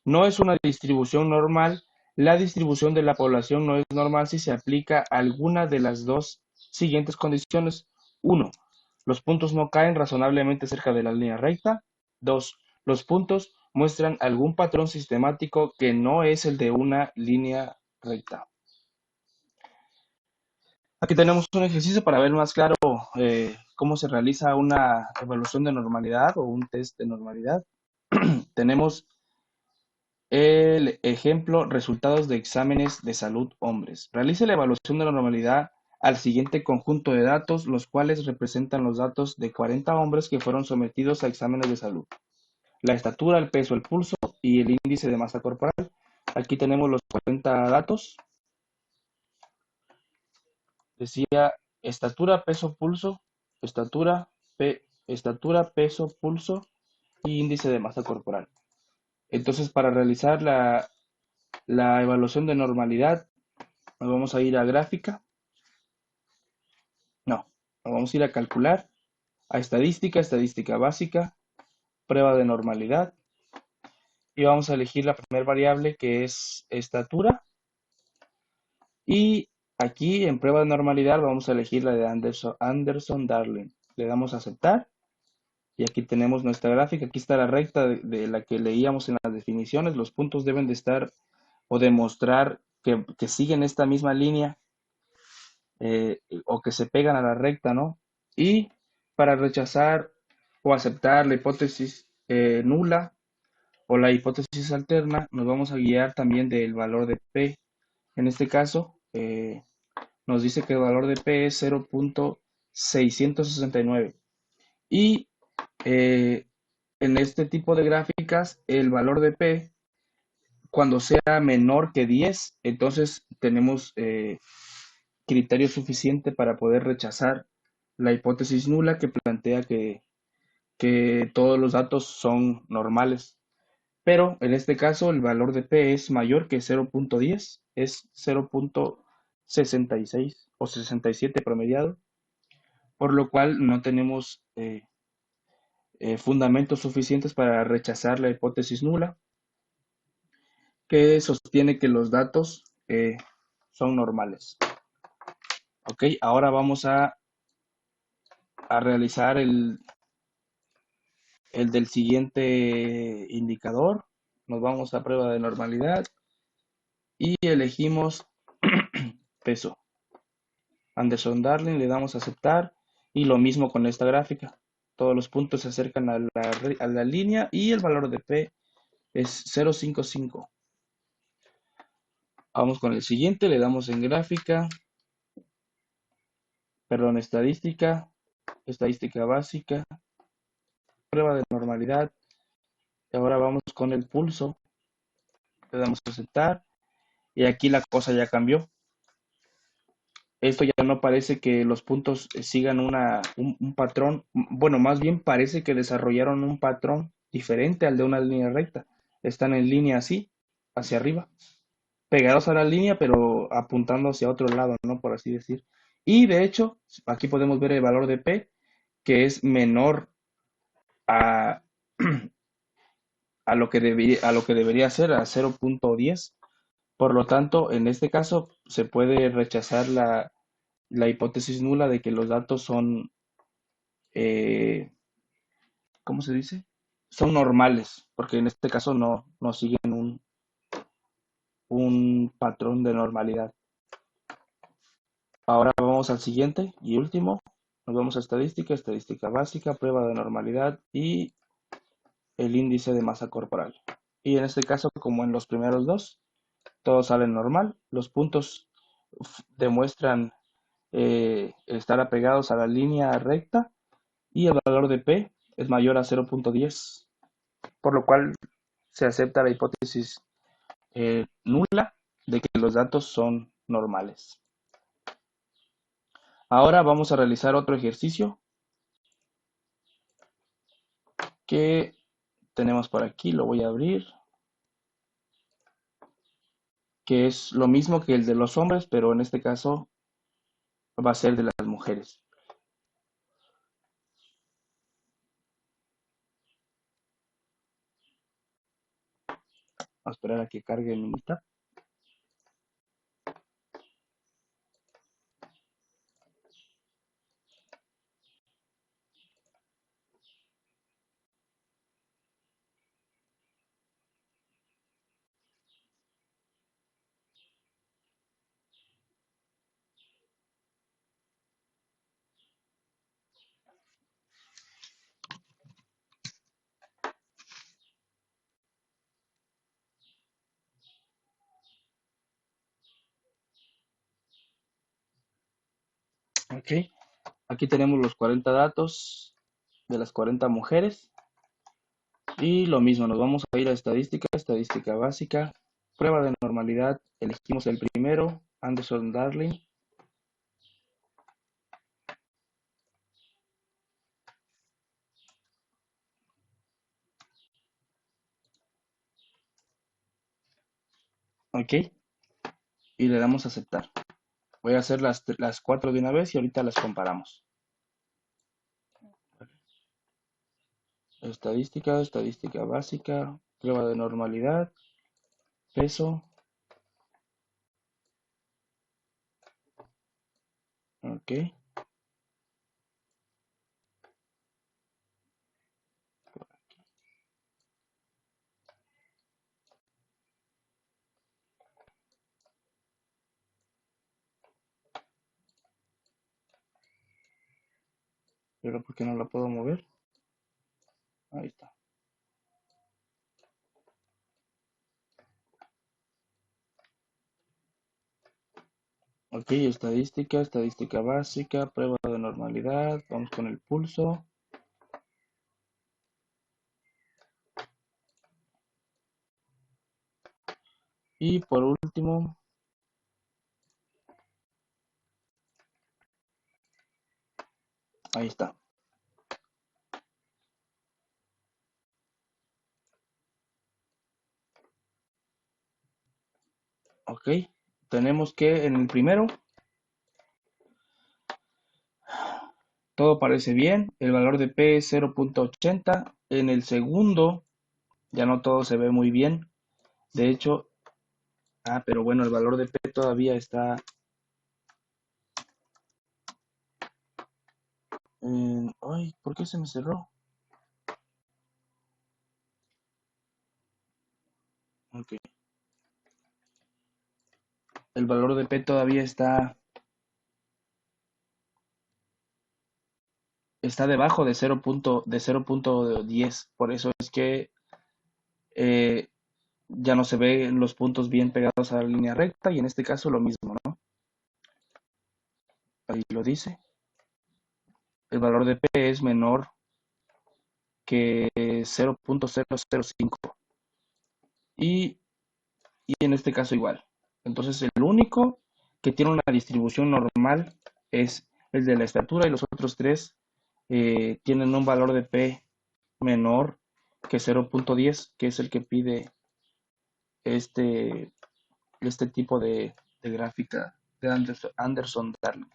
No es una distribución normal. La distribución de la población no es normal si se aplica alguna de las dos siguientes condiciones. 1. Los puntos no caen razonablemente cerca de la línea recta. 2. Los puntos muestran algún patrón sistemático que no es el de una línea recta. Aquí tenemos un ejercicio para ver más claro cómo se realiza una evaluación de normalidad o un test de normalidad. Tenemos el ejemplo, resultados de exámenes de salud hombres. Realice la evaluación de la normalidad al siguiente conjunto de datos, los cuales representan los datos de 40 hombres que fueron sometidos a exámenes de salud. La estatura, el peso, el pulso y el índice de masa corporal. Aquí tenemos los 40 datos. Decía estatura, peso, pulso, estatura, peso, pulso y índice de masa corporal. Entonces, para realizar la evaluación de normalidad, nos vamos a ir a gráfica. No, nos vamos a ir a calcular, a estadística, estadística básica, prueba de normalidad. Y vamos a elegir la primera variable, que es estatura. Y aquí en prueba de normalidad vamos a elegir la de Anderson-Darling. Le damos a aceptar. Y aquí tenemos nuestra gráfica. Aquí está la recta de la que leíamos en las definiciones. Los puntos deben de estar o demostrar que siguen esta misma línea o que se pegan a la recta, ¿no? Y para rechazar o aceptar la hipótesis nula o la hipótesis alterna, nos vamos a guiar también del valor de P. En este caso, nos dice que el valor de P es 0.669. Y en este tipo de gráficas, el valor de P, cuando sea menor que 10, entonces tenemos criterio suficiente para poder rechazar la hipótesis nula que plantea que que todos los datos son normales. Pero en este caso el valor de P es mayor que 0.10, es 0.66 o 67 promediado, por lo cual no tenemos fundamentos suficientes para rechazar la hipótesis nula, que sostiene que los datos son normales. Ok, ahora vamos a realizar el del siguiente indicador. Nos vamos a prueba de normalidad y elegimos peso. Anderson Darling, le damos a aceptar y lo mismo con esta gráfica. Todos los puntos se acercan a la línea y el valor de P es 0.55. Vamos con el siguiente, le damos en gráfica, perdón, estadística, estadística básica, prueba de normalidad. Y ahora vamos con el pulso, le damos a aceptar y aquí la cosa ya cambió. Esto ya no parece que los puntos sigan un patrón, bueno, más bien parece que desarrollaron un patrón diferente al de una línea recta. Están en línea así, hacia arriba, pegados a la línea, pero apuntando hacia otro lado, ¿no? Por así decir. Y de hecho, aquí podemos ver el valor de P, que es menor a, a lo que debería ser, a 0.10. Por lo tanto, en este caso, se puede rechazar la hipótesis nula de que los datos son, eh, ¿cómo se dice? Son normales, porque en este caso no siguen un patrón de normalidad. Ahora vamos al siguiente y último. Nos vamos a estadística, estadística básica, prueba de normalidad y el índice de masa corporal. Y en este caso, como en los primeros dos, todo sale normal. Los puntos demuestran estar apegados a la línea recta y el valor de P es mayor a 0.10, por lo cual se acepta la hipótesis nula de que los datos son normales. Ahora vamos a realizar otro ejercicio que tenemos por aquí, lo voy a abrir, que es lo mismo que el de los hombres, pero en este caso va a ser de las mujeres. Vamos a esperar a que cargue mi mitad. Ok, aquí tenemos los 40 datos de las 40 mujeres. Y lo mismo, nos vamos a ir a estadística, estadística básica, prueba de normalidad, elegimos el primero, Anderson Darling. Ok, y le damos a aceptar. Voy a hacer las cuatro de una vez y ahorita las comparamos. Estadística, estadística básica, prueba de normalidad, peso. Ok, pero ¿por qué no la puedo mover? Ahí está. Ok, estadística, estadística básica, prueba de normalidad, vamos con el pulso. Y por último, ahí está. Ok, tenemos que en el primero todo parece bien, el valor de P es 0.80. En el segundo ya no todo se ve muy bien. De hecho, pero bueno, el valor de P todavía está ay, ¿por qué se me cerró? Ok, el valor de P todavía está debajo de 0.10. Por eso es que eh, ya no se ven los puntos bien pegados a la línea recta y en este caso lo mismo, ¿no? Ahí lo dice. El valor de P es menor que 0.005 y, y en este caso igual. Entonces el único que tiene una distribución normal es el de la estatura y los otros tres tienen un valor de P menor que 0.10, que es el que pide este, este tipo de gráfica de Anderson Darling.